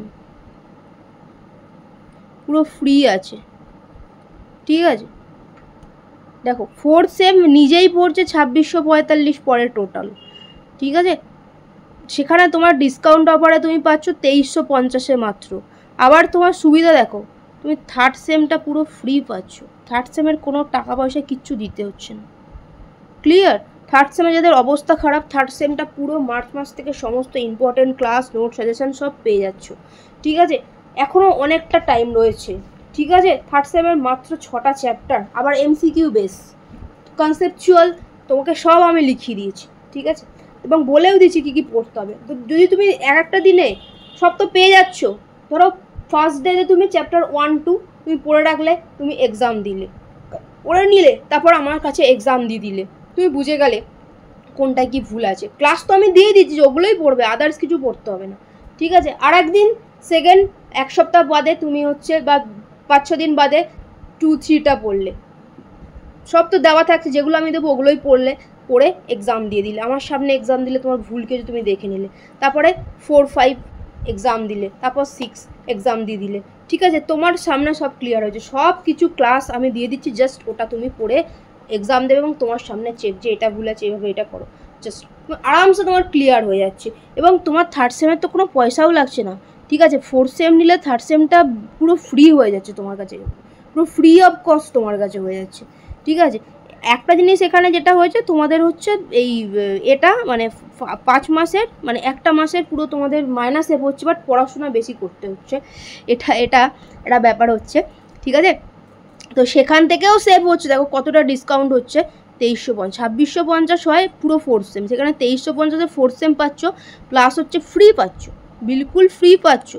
পুরো ফ্রি আছে, ঠিক আছে। দেখো 4th সেম নিজেই পড়ছে 2645 পরে টোটাল, ঠিক আছে। সেখানে তোমার ডিসকাউন্ট অফারে তুমি পাচ্ছ 2350 মাত্র। আবার তোমার সুবিধা দেখো, তুমি 3rd সেমটা পুরো ফ্রি পাচ্ছ, 3rd সেমের কোনো টাকা পয়সা কিচ্ছু দিতে হচ্ছে না, ক্লিয়ার। 3rd সেমে যাদের অবস্থা খারাপ, 3rd সেমটা পুরো মার্চ মাস থেকে সমস্ত ইম্পর্টেন্ট ক্লাস, নোট, সাজেশন সব পেয়ে যাচ্ছ, ঠিক আছে। এখনও অনেকটা টাইম রয়েছে, ঠিক আছে। 3rd সেমের মাত্র 6টা চ্যাপ্টার, আবার এমসিকিউ বেস, কনসেপচুয়াল, তোমাকে সব আমি লিখিয়ে দিয়েছি, ঠিক আছে, এবং বলেও দিচ্ছি কী কী পড়তে হবে। তো যদি তুমি একটা দিনে সব তো পেয়ে যাচ্ছ, ধরো ফার্স্ট ডেতে তুমি চ্যাপ্টার 1, 2 তুমি পড়ে রাখলে, তুমি এক্সাম দিলে, পড়ে নিলে, তারপর আমার কাছে এক্সাম দিয়ে দিলে, তুমি বুঝে গেলে কোনটায় কি ভুল আছে। ক্লাস তো আমি দিয়ে দিচ্ছি, ওগুলোই পড়বে, আদার্স কিছু পড়তে হবে না, ঠিক আছে। আর একদিন সেকেন্ড, এক সপ্তাহ বাদে তুমি হচ্ছে বা 5-6 দিন বাদে 2-3টা পড়লে, সব তো দেওয়া থাকছে, যেগুলো আমি দেবো ওগুলোই পড়ে এক্সাম দিয়ে দিলে, আমার সামনে এক্সাম দিলে, তোমার ভুলকে তুমি দেখে নিলে, তারপরে 4-5 এক্সাম দিলে, তারপর 6 এক্সাম দিয়ে দিলে, ঠিক আছে। তোমার সামনে সব ক্লিয়ার হয়েছে, সব কিছু ক্লাস আমি দিয়ে দিচ্ছি, জাস্ট ওটা তুমি পড়ে এক্সাম দেবে এবং তোমার সামনে চেক যে এটা ভুল আছে, এইভাবে এটা করো, জাস্ট আরামসে তোমার ক্লিয়ার হয়ে যাচ্ছে। এবং তোমার 3rd সেমের তো কোনো পয়সাও লাগছে না, ঠিক আছে। 4th সেম নিলে 3rd সেমটা পুরো ফ্রি হয়ে যাচ্ছে তোমার কাছে, পুরো ফ্রি অফ কস্ট তোমার কাছে হয়ে যাচ্ছে, ঠিক আছে। একটা জিনিস এখানে যেটা হয়েছে তোমাদের হচ্ছে এই এটা মানে 5 মাসের মানে একটা মাসের পুরো তোমাদের মাইনাস সেভ হচ্ছে, বাট পড়াশোনা বেশি করতে হচ্ছে, এটা ব্যাপার হচ্ছে, ঠিক আছে। তো সেখান থেকেও সেভ হচ্ছে, দেখো কতটা ডিসকাউন্ট হচ্ছে, 2350, 2650 হয় পুরো 4th সেম, সেখানে 2350 4th সেম পাচ্ছ, প্লাস হচ্ছে ফ্রি পাচ্ছ, বিলকুল ফ্রি পাচ্ছ,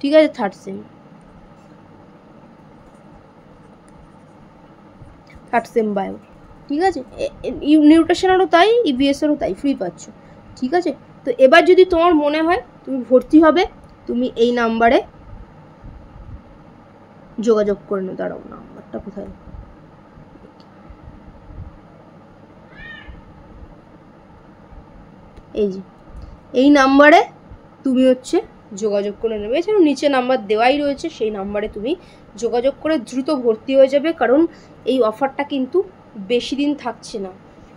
ঠিক আছে। 3rd same, 3rd same bio, ঠিক আছে। নিউট্রিশনেরও তাই, ইভিএসেরও তাই, ফ্রি পাচ্ছ, ঠিক আছে। তো এবার যদি তোমার মনে হয় তুমি ভর্তি হবে, তুমি এই নাম্বারে যোগাযোগ করে নাও। দাঁড়াও, নাম্বারটা কোথায়, এই যে এই নাম্বারে তুমি হচ্ছে যোগাযোগ করে নেবে, এছাড়াও নিচে নাম্বার দেওয়াই রয়েছে, সেই নাম্বারে তুমি যোগাযোগ করে দ্রুত ভর্তি হয়ে যাবে, কারণ এই অফারটা কিন্তু বেশি দিন থাকছে না,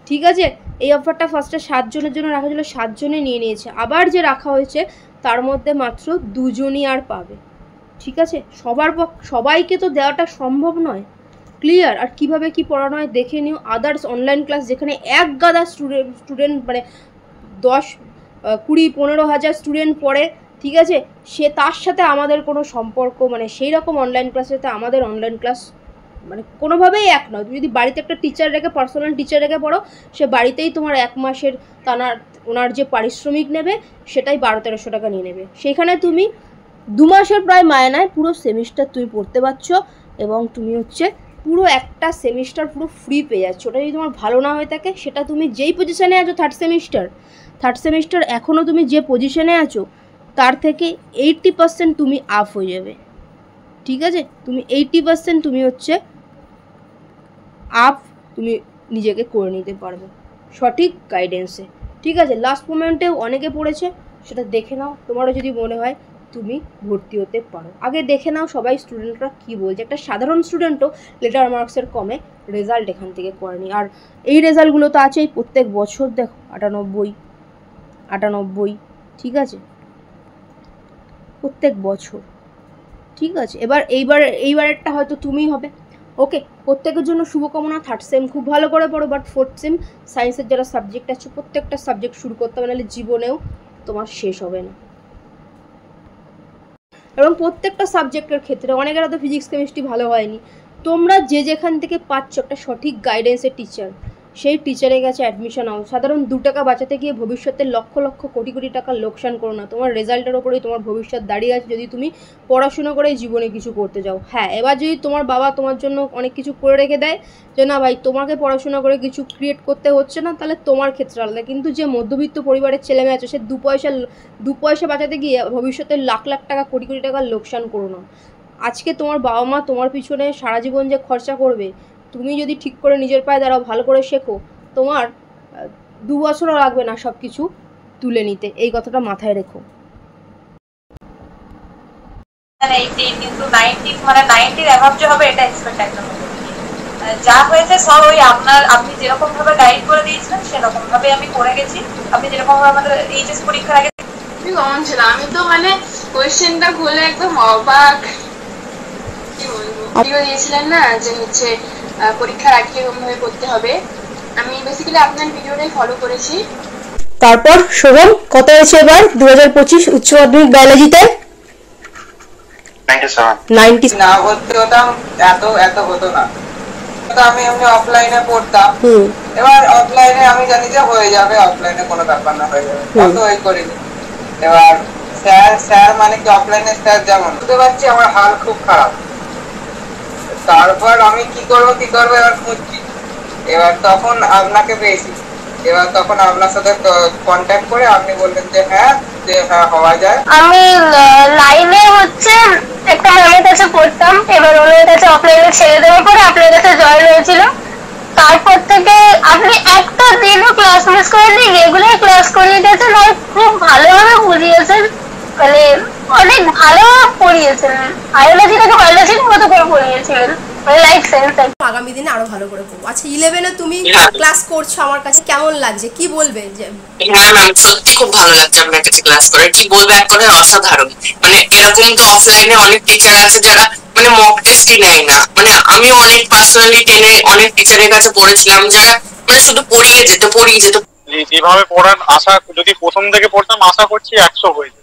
ঠিক আছে। এই অফারটা ফার্স্টে 7 জনের জন্য রাখা ছিল, 7 জনে নিয়ে নিয়েছে, আবার যে রাখা হয়েছে তার মধ্যে মাত্র 2 জনই আর পাবে, ঠিক আছে। সবাইকে তো দেওয়াটা সম্ভব নয়, ক্লিয়ার। আর কিভাবে কি পড়ানো হয় দেখে নিও, আদার্স অনলাইন ক্লাস যেখানে এক গাদা স্টুডেন্ট মানে 10-20-15 হাজার স্টুডেন্ট পড়ে, ঠিক আছে, সে তার সাথে আমাদের কোনো সম্পর্ক মানে সেই রকম অনলাইন ক্লাসের সাথে আমাদের অনলাইন ক্লাস মানে কোনোভাবেই এক নয়। তুমি যদি বাড়িতে একটা টিচার রেখে, পার্সোনাল টিচার রেখে পড়ো, সে বাড়িতেই তোমার 1 মাসের ওনার যে পারিশ্রমিক নেবে সেটাই 1200-1300 টাকা নিয়ে নেবে, সেখানে তুমি 2 মাসের প্রায় মায়নায় পুরো সেমিস্টার তুমি পড়তে পারছো, এবং তুমি হচ্ছে পুরো একটা সেমিস্টার পুরো ফ্রি পেয়ে যাচ্ছ। ওটা যদি তোমার ভালো না হয়ে থাকে, সেটা তুমি যেই পজিশানে আছো 3rd সেমিস্টার এখনও তুমি যে পজিশানে আছো তার থেকে 80% তুমি আপ হয়ে যাবে, ঠিক আছে। তুমি 80% তুমি হচ্ছে আপ তুমি নিজেকে করে নিতে পারবে সঠিক গাইডেন্সে, ঠিক আছে। লাস্ট মোমেন্টেও অনেকে পড়েছে, সেটা দেখে নাও, তোমারও যদি মনে হয় তুমি ভর্তি হতে পারো। আগে দেখে নাও সবাই স্টুডেন্টরা কী বলছে, একটা সাধারণ স্টুডেন্টও লেটার মার্কসের কমে রেজাল্ট এখান থেকে করেনি। আর এই রেজাল্টগুলো তো আছেই প্রত্যেক বছর, দেখো 98, ঠিক আছে, প্রত্যেক বছর, ঠিক আছে। এইবারেরটা হয়তো তুমিই হবে, ওকে। প্রত্যেকের জন্য শুভকামনা। 3rd সেম খুব ভালো করে পড়ো, বাট 4th সেম সায়েন্সের যারা সাবজেক্ট আছে প্রত্যেকটা সাবজেক্ট শুরু করতে হবে, নাহলে জীবনেও তোমার শেষ হবে না। এবং প্রত্যেকটা সাবজেক্টের ক্ষেত্রে অনেকের হয়তো ফিজিক্স কেমিস্ট্রি ভালো হয়নি, তোমরা যে যেখান থেকে পাচ্ছ একটা সঠিক গাইডেন্সের টিচার, সেই টিচারের কাছে অ্যাডমিশন নাও। সাধারণ 2 টাকা বাঁচাতে গিয়ে ভবিষ্যতে লক্ষ লক্ষ কোটি কোটি টাকা লোকসান করো না। তোমার রেজাল্টের ওপরেই তোমার ভবিষ্যৎ দাঁড়িয়ে আছে যদি তুমি পড়াশুনো করে জীবনে কিছু করতে যাও। হ্যাঁ, এবার যদি তোমার বাবা তোমার জন্য অনেক কিছু করে রেখে দেয় যে না ভাই তোমাকে পড়াশোনা করে কিছু ক্রিয়েট করতে হচ্ছে না, তাহলে তোমার ক্ষেত্রে আলাদা। কিন্তু যে মধ্যবিত্ত পরিবারের ছেলে মেয়ে আছে সে 2 পয়সা বাঁচাতে গিয়ে ভবিষ্যতে লাখ লাখ টাকা কোটি কোটি টাকা লোকসান করো না। আজকে তোমার বাবা মা তোমার পিছনে সারা জীবন যে খরচা করবে, তুমি যদি ঠিক করে নিজের পায়ে দাঁড়াও, ভালো করে শেখো, তোমার 2 বছরও লাগবে না সব কিছু তুলে নিতে। এই কথাটা মাথায় রেখো। কিন্তু 90 মানে 90 অ্যাভাব যে হবে এটা এক্সপেক্ট একদম যা হয়েছে সব ওই আপনি যেরকম ভাবে গাইড করে দিয়েছিলেন সেরকম ভাবে আমি করে গেছি। আপনি যেরকম ভাবে আমাদের এইচএস পরীক্ষার আগে কমন ছিল, আমি তো মানে কোয়েশ্চেনটা খুলে একদম অবাক। কি বলবো, ভিডিও দিয়েছিলেন না যে হচ্ছে পরীক্ষার আগে কিরকম ভাবে করতে হবে, আমি বেসিক্যালি আপনার ভিডিওটাই ফলো করেছি। তারপর শোভন কত হয়েছে এবার 2025 উচ্চ মাধ্যমিক বায়োলজিতে? 97 না ভর্তি হতাম এত হতো না। আমি এমনি অফলাইনে পড়তাম, এবার অফলাইনে আমি জানি যে হয়ে যাবে, অফলাইনে কোনো ব্যাপার না, হয়ে যাবে, অত ওই করিনি। এবার স্যার মানে কি অফলাইনে স্যার যেমন বুঝতে পারছি আমার হাল খুব খারাপ। তারপর আমি কি করবো এবার খুঁজছি, এবার তখন আপনাকে পেয়েছি। এবার তখন আপনার সাথে কন্ট্যাক্ট করে আপনি বললেন যে হ্যাঁ হওয়া যায়। আমি লাইনে হচ্ছে একটা ম্যামের কাছে পড়তাম, এবার ওনার কাছে অফলাইনে ছেড়ে দেওয়ার পরে আপনার কাছে জয়েন হয়েছিল। তারপর থেকে আপনি একটা দিনও ক্লাস মিস করেননি, রেগুলার ক্লাস করিয়ে গেছেন আর খুব ভালোভাবে বুঝিয়েছেন, মানে অনেক ভালো পড়িয়েছেন। বায়োলজিটাকে বায়োলজির মতো করে পড়িয়েছিলেন, লাইফ সায়েন্স। আগামী দিনে আরো ভালো করে পড়বো। আচ্ছা 11-এ তুমি ক্লাস করছো, আমার কাছে কেমন লাগছে, কি বলবে? হ্যাঁ ম্যাম, সত্যি খুব ভালো লাগছে আপনার কাছে ক্লাস করে। কি বলবো, এক কথায় অসাধারণ। মানে এরকম তো অফলাইনে অনেক টিচার আছে যারা মানে মক টেস্টই নেয় না। মানে আমিও অনেক পার্সোনালি টেনে অনেক টিচারের কাছে পড়েছিলাম যারা মানে শুধু পড়িয়ে যেত। যেভাবে পড়ান আশা, যদি প্রথম থেকে পড়তাম আশা করছি 100 হয়ে যেত।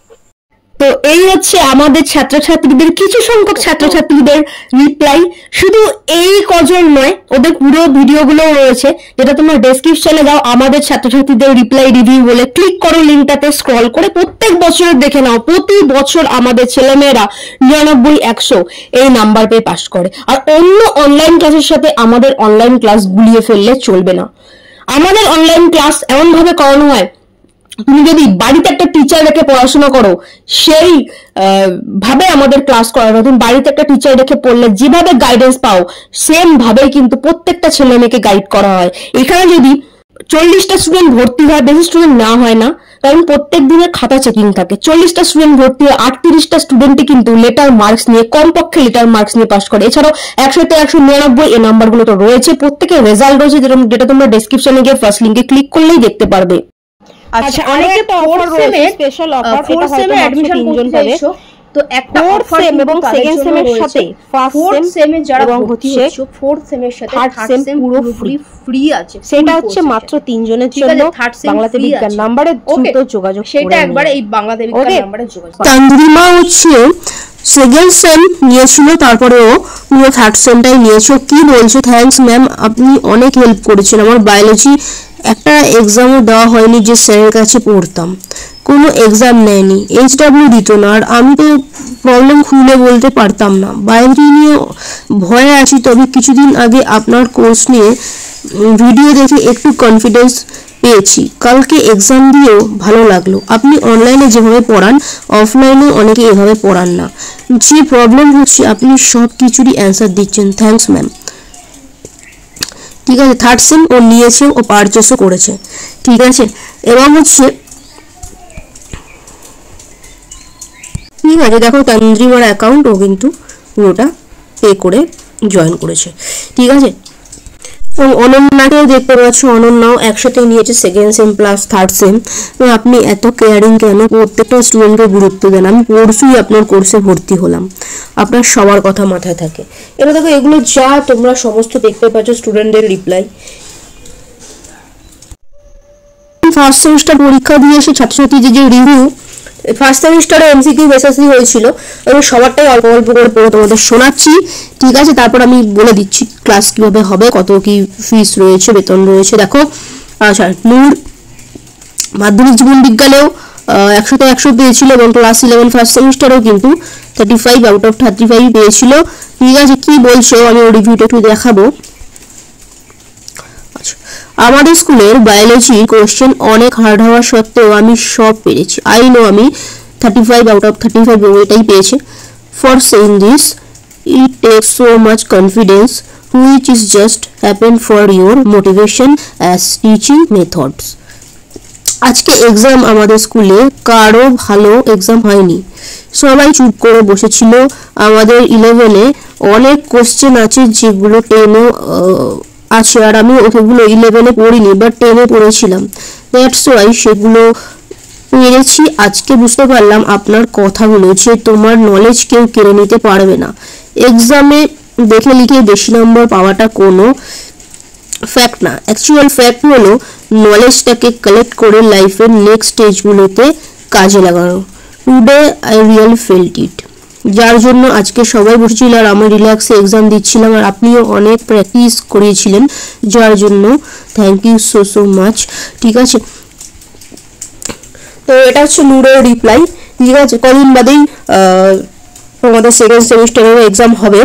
তো এই হচ্ছে আমাদের ছাত্রছাত্রীদের, কিছু সংখ্যক ছাত্রছাত্রীদের রিপ্লাই। শুধু এই কজন নয়, ওদের পুরো ভিডিওগুলো রয়েছে, যেটা তোমরা ডেসক্রিপশনে দাও আমাদের ছাত্রছাত্রীদের রিপ্লাই রিভিউ বলে ক্লিক করো, লিঙ্কটাতে স্ক্রল করে প্রত্যেক বছর দেখে নাও। প্রতি বছর আমাদের ছেলেমেয়েরা 99-100 এই নাম্বার পেয়ে পাস করে। আর অন্য অনলাইন ক্লাসের সাথে আমাদের অনলাইন ক্লাস গুলিয়ে ফেললে চলবে না। আমাদের অনলাইন ক্লাস এমন ভাবে করানো হয়, তুমি যদি বাড়িতে একটা টিচার রেখে পড়াশোনা করো সেই ভাবে আমাদের ক্লাস করানো। তুমি বাড়িতে একটা টিচার রেখে পড়লে যেভাবে গাইডেন্স পাও সেম ভাবেই কিন্তু প্রত্যেকটা ছেলে মেয়েকে গাইড করা হয়। এখানে যদি 40টা স্টুডেন্ট ভর্তি হয়, বেশি স্টুডেন্ট না হয় না, কারণ প্রত্যেক দিনের খাতা চেকিং থাকে। 40টা স্টুডেন্ট ভর্তি হয়, 38টা স্টুডেন্টই কিন্তু লেটার মার্কস নিয়ে, কমপক্ষে লেটার মার্কস নিয়ে পাস করে। এছাড়াও 100-তে 199 এই নাম্বারগুলো তো রয়েছে, প্রত্যেকের রেজাল্ট রয়েছে, যেটা তোমরা ডেসক্রিপশনে গিয়ে ফার্স্ট লিঙ্কে ক্লিক করলেই দেখতে পারবে। আচ্ছা, অনেকে তো অফার রয়েছে, স্পেশাল অফার, এটা হয়তো অ্যাডমিশন তিনজন পাবে। তো একটা অফার এবং সেকেন্ড সেমের সাথে ফার্স্ট সেমে যারা ভর্তি হচ্ছে, ফোর্থ সেমের সাথে থার্ড সেম পুরো ফ্রি আছে। সেটা হচ্ছে মাত্র 3 জনের জন্য। বাংলাতে বিজ্ঞান নম্বরে দ্রুত যোগাযোগ করে, সেটা একবার এই বাংলাতে বিজ্ঞান নম্বরে যোগাযোগ। তানজিমা হচ্ছে সেকেন্ড সেম নিয়েছিল, তারপরেও পুরো থার্ড সেমটাই নিয়েছো। কি বলছো? থ্যাঙ্কস ম্যাম, আপনি অনেক হেল্প করেছেন। আমার বায়োলজি একটা এক্সামও দেওয়া হয়নি, যে স্যারের কাছে পড়তাম, কোনো এক্সাম নেয়নি, HW দিত না, আর আমি তো প্রবলেম খুলে বলতে পারতাম না। বায়োলজি নিয়ে ভয়ে আছি, তবে কিছুদিন আগে আপনার কোর্স নিয়ে ভিডিও দেখে একটু কনফিডেন্স পেয়েছি। কালকে এক্সাম দিয়েও ভালো লাগলো। আপনি অনলাইনে যেভাবে পড়ান অফলাইনেও অনেকে এভাবে পড়ান না। যে প্রবলেম হচ্ছে আপনি সব কিছুরই অ্যান্সার দিচ্ছেন। Thanks ma'am. ঠিক আছে, থার্ড সেম ও নিয়েছে, ও পারচেসও করেছে। ঠিক আছে, এবং হচ্ছে ঠিক আছে, দেখো তানজিমার অ্যাকাউন্ট, ও কিন্তু পুরোটা পে করে জয়েন করেছে। ঠিক আছে, এবং অনন্যাকেও দেখতে পাচ্ছ, অনন্যাও একসাথে নিয়েছে second same plus third same. আপনি এত কেয়ারিং কেন? প্রত্যেকটা স্টুডেন্টকে গুরুত্ব দেন। আমি পরশুই আপনার কোর্সে ভর্তি হলাম। আপনার সবার কথা মাথায় থাকে। এবার দেখো, এগুলো যা তোমরা সমস্ত দেখতে পাচ্ছ স্টুডেন্টদের রিপ্লাই। ফার্স্ট সেমিস্টার পরীক্ষা দিয়ে এসে ছাত্রছাত্রীদের যে রিভিউ, ফার্স্ট সেমিস্টারে এমসিকিউ বেসিসই হয়েছিল, আমি সবারটাই অল্প অল্প করে পড়ে তোমাদের শোনাচ্ছি, ঠিক আছে? তারপর আমি বলে দিচ্ছি ক্লাস কিভাবে হবে, কত কি ফিস রয়েছে, বেতন রয়েছে। দেখো, আচ্ছা, নূর মাধ্যমিক জীবন বিজ্ঞানেও 100তে 100 পেয়েছিল এবং ক্লাস 11 ফার্স্ট সেমিস্টারেও কিন্তু 35 আউট অফ 35 পেয়েছিল, ঠিক আছে? কি বলছো আমি ওই রিভিউটা একটু দেখাবো। আচ্ছা, আমাদের স্কুলের বায়োলজি কোশ্চেন অনেক হার্ড হওয়া সত্ত্বেও আমি সব পেরেছি। আই নো আমি 35 আউট অফ 35 এটাই পেয়েছে। For saying this it takes so much confidence which is just happen for your motivation as teaching methods. আজকে এক্সাম আমাদের স্কুলে কারো ভালো এক্সাম হয়নি, সবাই চুপ করে বসেছিল। আমাদের 11-এ অনেক কোশ্চেন আছে যেগুলো 10-এ আছে, আর আমি ওগুলো 11-এ পড়িনি বাট 10-এ পড়েছিলাম, দ্যাটস ওয়াই সেগুলো পেরেছি। আজকে বুঝতে পারলাম আপনার কথাগুলো যে তোমার নলেজ কেউ কেড়ে নিতে পারবে না। এক্সামে দেখে লিখে বেশি নম্বর পাওয়াটা কোনো ফ্যাক্ট না, অ্যাকচুয়াল ফ্যাক্ট হলো নলেজটাকে কালেক্ট করে লাইফের নেক্সট স্টেজগুলোতে কাজে লাগানো। টুডে আই রিয়েল ফেল্ট ইট। যার জন্য আজকে সবাই বসেছিল আর আমি রিল্যাক্সে এক্সাম দিচ্ছিলাম, আর আপনিও অনেক প্র্যাকটিস করিয়েছিলেন, যার জন্য thank you so so much, ঠিক আছে? তো এটা হচ্ছে নূরের রিপ্লাই, ঠিক আছে? কদিন বাদেই তোমাদের সেকেন্ড সেমিস্টারের এক্সাম হবে।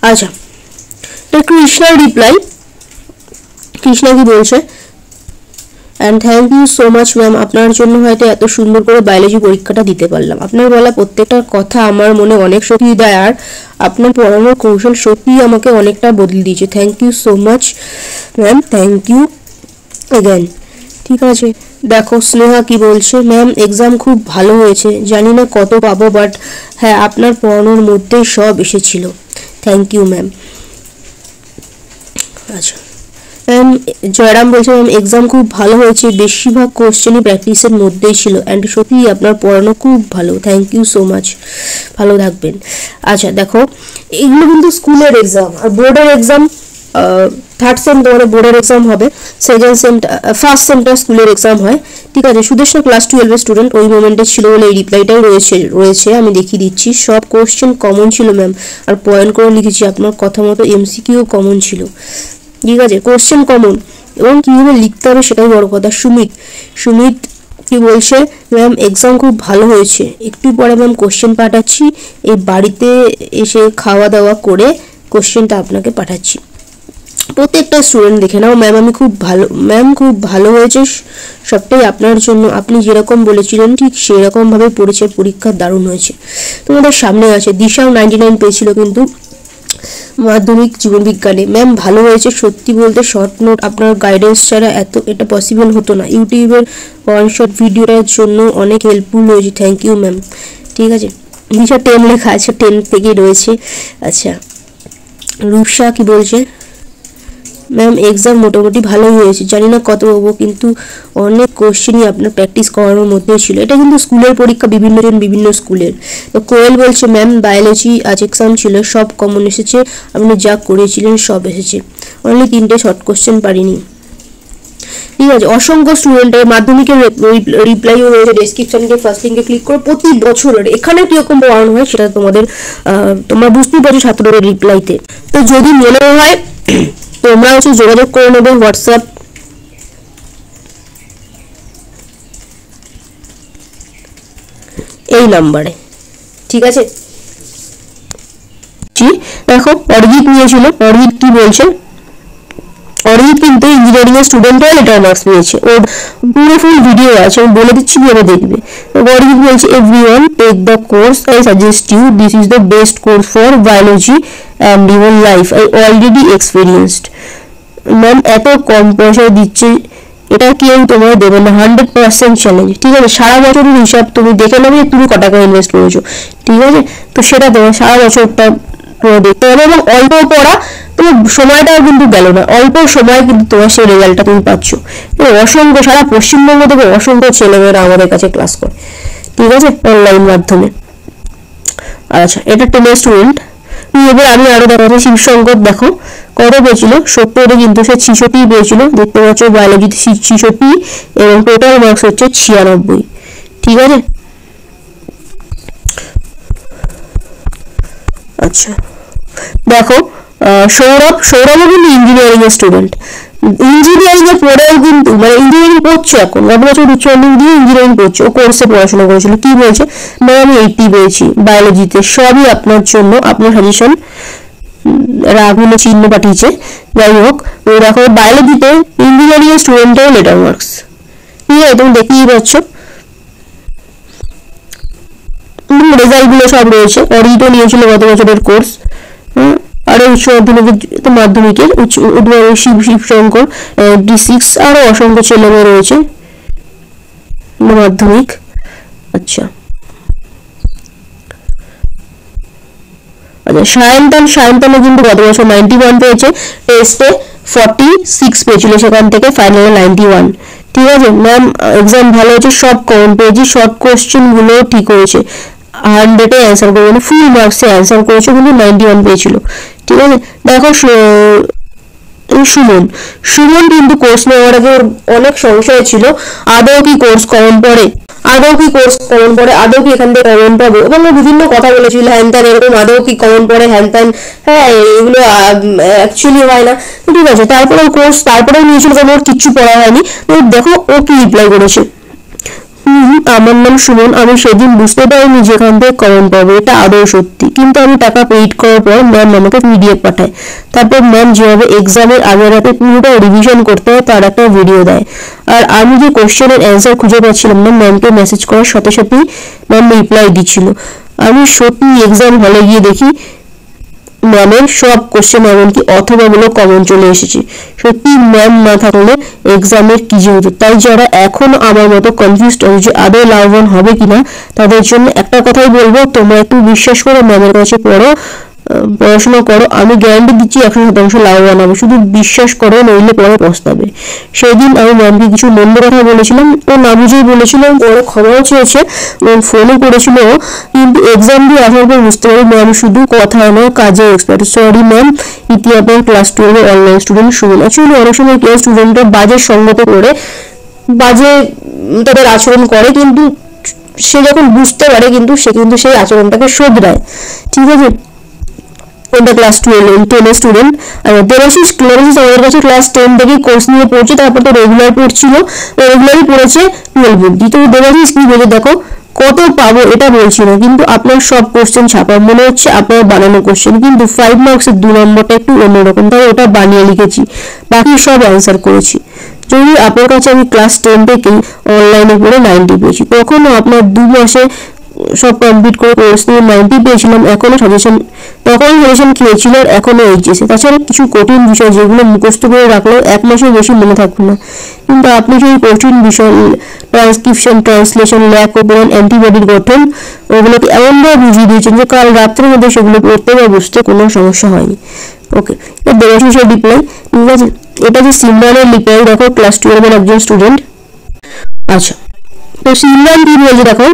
আচ্ছা, তো কৃষ্ণার রিপ্লাই, কৃষ্ণা কি বলছে, and thank you so much ma'am, আপনার জন্য হয়তো এত সুন্দর করে বায়োলজি পরীক্ষাটা দিতে পারলাম। আপনার বলা প্রত্যেকটা কথা আমার মনে অনেক শক্তি দেয়, আর আপনার পড়ানোর কৌশল সত্যিই আমাকে অনেকটা বদলে দিয়েছে। Thank you so much ma'am, thank you again, ঠিক আছে? দেখো স্নেহা কি বলছে, ম্যাম এক্সাম খুব ভালো হয়েছে, জানি না কত পাবো, বাট হ্যাঁ আপনার পড়ানোর মধ্যেই সব এসেছিল। Thank you ma'am. আচ্ছা, ম্যাম জয়রাম বলছে, ম্যাম এক্সাম খুব ভালো হয়েছে, বেশিরভাগ কোশ্চেনই প্র্যাকটিসের মধ্যেই ছিল, অ্যান্ড সত্যিই আপনার পড়ানো খুব ভালো। থ্যাংক ইউ সো মাচ, ভালো থাকবেন। আচ্ছা দেখো, এগুলো কিন্তু স্কুলের এক্সাম, আর বোর্ডের এক্সাম থার্ড সেম তোমাদের বোর্ডের এক্সাম হবে, সেকেন্ড সেম ফার্স্ট সেমটা স্কুলের এক্সাম হয়, ঠিক আছে? সুদেশনা ক্লাস 12-এর স্টুডেন্ট, ওই মোমেন্টে ছিল বলে এই রিপ্লাইটাই রয়েছে আমি দেখিয়ে দিচ্ছি। সব কোশ্চেন কমন ছিল ম্যাম, আর পয়েন্ট করে লিখেছি, আপনার কথা মতো এমসিকিউ কমন ছিল, ঠিক আছে? কোশ্চেন কমন এবং কীভাবে লিখতে হবে সেটাই বড় কথা। সুমিত কি বলছে, ম্যাম এক্সাম খুব ভালো হয়েছে, একটু পরে ম্যাম কোশ্চেন পাঠাচ্ছি, এই বাড়িতে এসে খাওয়া দাওয়া করে কোশ্চেনটা আপনাকে পাঠাচ্ছি। প্রত্যেকটা স্টুডেন্ট দেখে নাও, ম্যাম আমি খুব ভালো, ম্যাম খুব ভালো হয়েছে, সবটাই আপনার জন্য, আপনি যেরকম বলেছিলেন ঠিক সেরকম ভাবে পড়েছে, পরীক্ষা দারুণ হয়েছে। তোমাদের সামনে আছে দিশাও 99 পেয়েছিল কিন্তু মাধ্যমিক জীবন বিজ্ঞানে। ম্যাম ভালো হয়েছে, সত্যি বলতে শর্ট নোট আপনার গাইডেন্স ছাড়া এটা পসিবল হতো না, ইউটিউবের ওয়ান শট ভিডিওটার জন্য অনেক হেল্পফুল হয়েছে। থ্যাংক ইউ ম্যাম, ঠিক আছে? দিশা 10 লেখা আছে, 10 থেকে রয়েছে। আচ্ছা, রূপসা কি বলছে, ম্যাম এক্সাম মোটামুটি ভালোই হয়েছে, জানি না কত পাবো, কিন্তু অনেক কোশ্চেনই আপনার প্র্যাকটিস করানোর মধ্যে ছিল। এটা কিন্তু স্কুলের পরীক্ষা, বিভিন্ন স্কুলের। তো কোয়েল বলছে, ম্যাম বায়োলজি আজ এক্সাম ছিল, সব কমন এসেছে, আপনি যা করেছিলেন সব এসেছে, অনলি 3টে শর্ট কোশ্চেন পারিনি, ঠিক আছে? অসংখ্য স্টুডেন্টের মাধ্যমিকের রিপ্লাইও রয়েছে, ডেসক্রিপশনকে ফার্স্ট লিঙ্কে ক্লিক করে। প্রতি বছরের এখানে কিরকম পড়ানো হয় সেটা তোমরা বুঝতেই পারছো ছাত্রদের রিপ্লাইতে। তো যদি মনে হয় তোমরা হচ্ছে যোগাযোগ করে নেবে হোয়াটসঅ্যাপ এই নাম্বারে, ঠিক আছে? দেখো অরিজিৎ নিয়েছিল, অরিজিৎ কি বলছে, অরিজিৎ কিন্তু ইঞ্জিনিয়ারিং এর স্টুডেন্টও লেটার মার্কস পেয়েছে, ওর পুরো ফুল ভিডিও আছে, আমি বলে দিচ্ছি কিভাবে দেখবে। অরিজিৎ বলছে, everyone take the course, I suggest you, this is the best course for biology and even life, I already experienced. Ma'am এত কম পয়সায় দিচ্ছে, এটা কেউ তোমায় দেবে না, 100% চ্যালেঞ্জ, ঠিক আছে? সারা বছরের হিসাব তুমি দেখে নেবে তুমি কত টাকা ইনভেস্ট করেছো, ঠিক আছে? তো সেটা তোমার সারা বছরটা দেখতে হবে, এবং অল্প পড়া তোমার সময়টাও কিন্তু গেল না, অল্প সময় কিন্তু তোমার সেই রেজাল্টটা তুমি পাচ্ছ। অসংখ্য সারা পশ্চিমবঙ্গ থেকে অসংখ্য ছেলেমেয়েরা আমাদের কাছে ক্লাস করে, ঠিক আছে, অনলাইন মাধ্যমে। আচ্ছা, এটা 10 স্টুডেন্ট, এবার আমি আরো দেখাচ্ছি শিবশঙ্কর দেখো কত পেয়েছিল 70 কিন্তু সে 66 পেয়েছিল দেখতে পাচ্ছ বায়োলজিতে 66 এবং টোটাল মার্কস হচ্ছে 96 ঠিক আছে। আচ্ছা দেখো সৌরভ কিন্তু ইঞ্জিনিয়ারিং এর স্টুডেন্ট, ইঞ্জিনিয়ারিং এর পরেও কিন্তু মানে ইঞ্জিনিয়ারিং পড়ছে এখন গত বছর উচ্চ মাধ্যমিক দিয়ে ইঞ্জিনিয়ারিং পড়ছে, ও কোর্সে পড়াশোনা করেছিল। কি বলছে ম্যাম আমি 80 পেয়েছি বায়োলজিতে, সবই আপনার জন্য, আপনার সাজেশন রাগুলো চিহ্ন পাঠিয়েছে। যাই হোক তো দেখো বায়োলজিতে ইঞ্জিনিয়ারিং এর স্টুডেন্টের লেটার মার্কস, ঠিক আছে তুমি দেখতেই পাচ্ছ রেজাল্ট গুলো সব রয়েছে। অডিটও নিয়েছিল গত বছরের কোর্স, আরো উচ্চ মাধ্যমিকের শিবশঙ্কর D6 আরো অসংখ্য ছেলে মেয়ে রয়েছে মাধ্যমিক। আচ্ছা সায়ন্তনে কিন্তু গত বছর 91 পেয়েছে, টেস্টে 46 পেয়েছিল, সেখান থেকে ফাইনালে 91। ঠিক আছে ম্যাম এক্সাম ভালো হয়েছে, সব কমন পেয়েছি, শর্ট কোশ্চেন গুলো ঠিক হয়েছে, 100-এ অ্যান্সার করে মানে ফুল মার্কসে অ্যান্সার করেছে কিন্তু 91 পেয়েছিল। ঠিক আছে দেখো সুমন কিন্তু কোর্স নেওয়ার আগে অনেক সংশয় ছিল আদৌ কি কোর্স কমন পড়ে, আদৌ কি এখান থেকে কমন পাবো, এবং বিভিন্ন কথা বলেছিল হ্যান ত্যান এরকম আদৌ কি কমন পড়ে হ্যান ত্যান, হ্যাঁ এগুলো অ্যাকচুয়ালি হয় না। ঠিক আছে তারপরেও নিয়েছিল কারণ ওর কিচ্ছু পড়া হয়নি। দেখো ও কি রিপ্লাই করেছে, আমার নাম সুমন, আমি সেদিন বুঝতে পারিনি যেখান থেকে কমন পাবো, এটা আদৌ সত্যি, কিন্তু আমি টাকা পেইড করার পর ম্যাম আমাকে PDF পাঠায়, তারপর ম্যাম যেভাবে এক্সামের আগের রাতে পুরোটা রিভিশন করতে হয় তার একটা ভিডিও দেয়, আর আমি যে কোশ্চেনের অ্যান্সার খুঁজে পাচ্ছিলাম না ম্যামকে মেসেজ করার সাথে সাথেই ম্যাম রিপ্লাই দিচ্ছিল। আমি সত্যি এক্সাম হলে গিয়ে দেখি ম্যামের সব কোশ্চেন এমনকি অথবাগুলো কমন চলে এসেছে। সত্যি ম্যাম না থাকলে এক্সামের কি যে হতো। তাই যারা এখনো আমার মতো কনফিউজড আছে যে আদৌ লাভবান হবে কিনা, তাদের জন্য একটা কথাই বলবো, তোমরা একটু বিশ্বাস করো, ম্যামের কাছে পড়াশোনা করো, আমি গ্যারান্টি দিচ্ছি 100% লাভবান হবে, শুধু বিশ্বাস করো, নইলে পরে পস্তাবে। সেদিন আমি ম্যামকে কিছু মন্দ কথা বলেছিলাম, ও না বুঝেই বলেছিলাম, ওরা ক্ষমাও চেয়েছে, ফোনও করেছিল, কিন্তু এক্সাম দিয়ে আসার পর বুঝতে পারি ম্যাম শুধু কথায় নয় কাজে এক্সপার্ট। সরি ম্যাম, ইতিহাসের ক্লাস 12 এর অনলাইন স্টুডেন্ট শুনুন। অ্যাকচুয়ালি অনেক সময় ক্লাস স্টুডেন্টরা বাজে সঙ্গত করে বাজে তাদের আচরণ করে, কিন্তু সে যখন বুঝতে পারে কিন্তু সেই আচরণটাকে শোধরায়। ঠিক আছে এটা ক্লাস 12 এর স্টুডেন্ট। আর দেবাশিস আমাদের কাছে ক্লাস 10 থেকে কোর্স নিয়ে পড়ছে, তারপর তো রেগুলার পড়ছিল, রেগুলারই পড়েছে 12 অবধি। তো দেবাশিস কি বলে দেখো কত পাবো এটা বলছি না, কিন্তু আপনার সব কোশ্চেন ছাপা মনে হচ্ছে আপনার বানানো কোশ্চেন, কিন্তু 5 মার্কসের 2 নম্বরটা একটু অন্যরকম, তাই ওটা বানিয়ে লিখেছি, বাকি সব অ্যান্সার করেছি। যদি আপনার কাছে আমি ক্লাস 10 থেকেই অনলাইনে পড়ে 90 পেয়েছি, তখনও আপনার 2 মাসে সব কমপ্লিট করে কোর্স নিয়ে 90 পেয়েছিলাম, তখন সাজেশন খেয়েছিল, আর এখনো এইচএসে। তাছাড়া কিছু কঠিন বিষয় যেগুলো মুখস্থ করে রাখলেও 1 মাসের বেশি মনে থাকবে না, কিন্তু আপনি সেই কঠিন বিষয় ট্রান্সক্রিপশন, ট্রান্সলেশন, ল্যাক ওপেন, অ্যান্টিবডির গঠন ওগুলোকে এমনভাবে বুঝিয়ে দিয়েছেন যে কাল রাত্রের মধ্যে সেগুলো পড়তে বা বুঝতে কোনো সমস্যা হয়নি। ওকে এবার দেবাশিসের রিপ্লাই। ঠিক আছে এটা যে সিমরানের রিপ্লাই, দেখো ক্লাস 12 এর একজন স্টুডেন্ট। আচ্ছা তো সিমরান কি বলছে দেখো,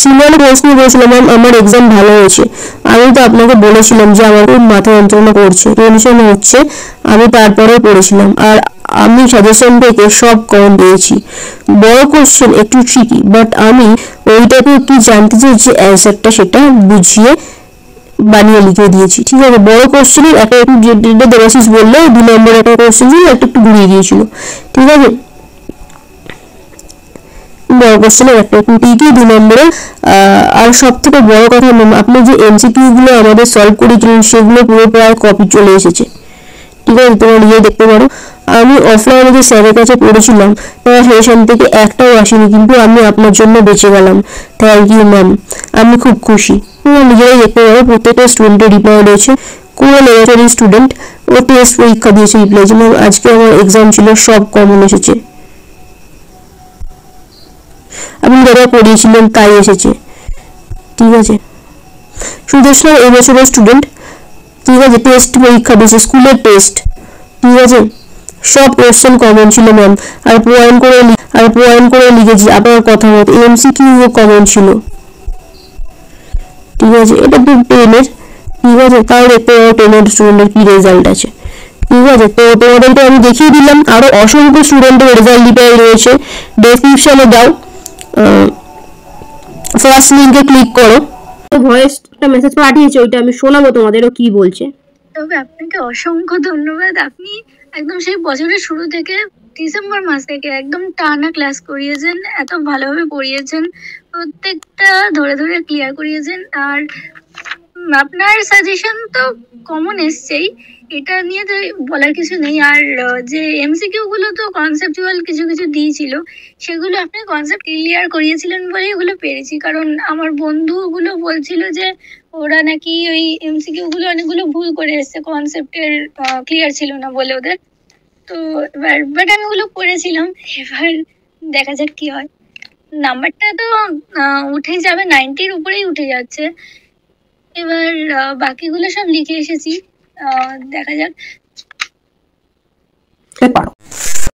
সিমরান কোর্স নিয়ে বলেছিলাম ম্যাম আমার এক্সাম ভালো হয়েছে, আমি তো আপনাকে বলেছিলাম যে আমার খুব মাথা যন্ত্রণা করছে, টেনশন হচ্ছে, আমি তারপরে পড়েছিলাম, আর আমি সাজেশন থেকে সব কমন পেয়েছি, বড় কোশ্চেন একটু ট্রিকি, বাট আমি ওইটাকে কি জানতে চেয়েছি অ্যান্সারটা সেটা বুঝিয়ে বানিয়ে লিখে দিয়েছি। ঠিক আছে বড় কোশ্চেনের একটা একটু যেটা দেবাশিস বললো 2 নম্বর একটা কোশ্চেন ছিল, একটু ঘুরিয়ে দিয়েছিল। ঠিক আছে বড় কোশ্চেনের একটা ঠিকই 2 নম্বরে। আর সব থেকে বড় কথা আপনি যে MCQ গুলো আমাদের সলভ করেছিলেন সেগুলো পুরো প্রায় কপি চলে এসেছে। ঠিক আছে তোমরা নিজে দেখতে পারো। আমি অফলাইনে যে স্যারের কাছে পড়েছিলাম তার সেশন থেকে একটাও আসেনি, কিন্তু আমি আপনার জন্য বেঁচে গেলাম, থ্যাংক ইউ ম্যাম, আমি খুব খুশি। তোমরা নিজেরাই দেখতে পারো প্রত্যেকটা স্টুডেন্টের রিপ্লাই রয়েছে। কোনো লেবারেটরি স্টুডেন্ট ও টেস্ট পরীক্ষা দিয়েছে, রিপ্লাই যে ম্যাম আজকে আমার এক্সাম ছিল সব কমন এসেছে, আপনি যারা পড়িয়েছিলেন তাই এসেছে। ঠিক আছে সুদেশনা এবছরের স্টুডেন্ট। ঠিক আছে টেস্ট পরীক্ষা দিয়েছে, স্কুলের টেস্ট। ঠিক আছে সব কোশ্চেন কমন ছিল ম্যাম, আর পয়েন্ট করে লিখেছি আপনার কথা মতো, MCQ কমন ছিল। ঠিক আছে, এটা তো 10-এর, ঠিক আছে। তাও দেখতে পাবো 10-এর স্টুডেন্টের কি রেজাল্ট আছে, ঠিক আছে। তো তোমাদেরকে আমি দেখিয়ে দিলাম, আরো অসংখ্য স্টুডেন্টের রেজাল্ট ডিটেইল রয়েছে, ডেসক্রিপশনে যাও, ফার্স্ট লিংকে ক্লিক করো। ভয়েস একটা মেসেজ পাঠিয়েছে, ওইটা আমি শোনাবো তোমাদেরও কি বলছে। তবে আপনাকে অসংখ্য ধন্যবাদ। আপনি একদম সেই বছরের শুরু থেকে ডিসেম্বর মাস থেকে একদম টানা ক্লাস করিয়েছেন, এত ভালোভাবে পড়িয়েছেন, প্রত্যেকটা ধরে ধরে ক্লিয়ার করিয়েছেন। আর আপনার সাজেশন তো কমন এসছেই, এটা নিয়ে তো বলার কিছু নেই। আর যে এমসিকিউ গুলো তো কনসেপচুয়াল কিছু কিছু দিয়েছিল, সেগুলো আপনি কনসেপ্ট ক্লিয়ার করিয়েছিলেন বলেই ওগুলো পেরেছি। কারণ আমার বন্ধুগুলো বলছিল যে ওরা নাকি ওই এমসিকিউ গুলো অনেকগুলো ভুল করে এসছে, কনসেপ্টের ক্লিয়ার ছিল না বলে ওদের। তো এবার বাট আমি ওগুলো করেছিলাম, এবার দেখা যাক কি হয়। নাম্বারটা তো উঠে যাবে, 90-র উপরেই উঠে যাচ্ছে। এবার বাকিগুলো সব লিখে এসেছি, দেখা যাক। পারো।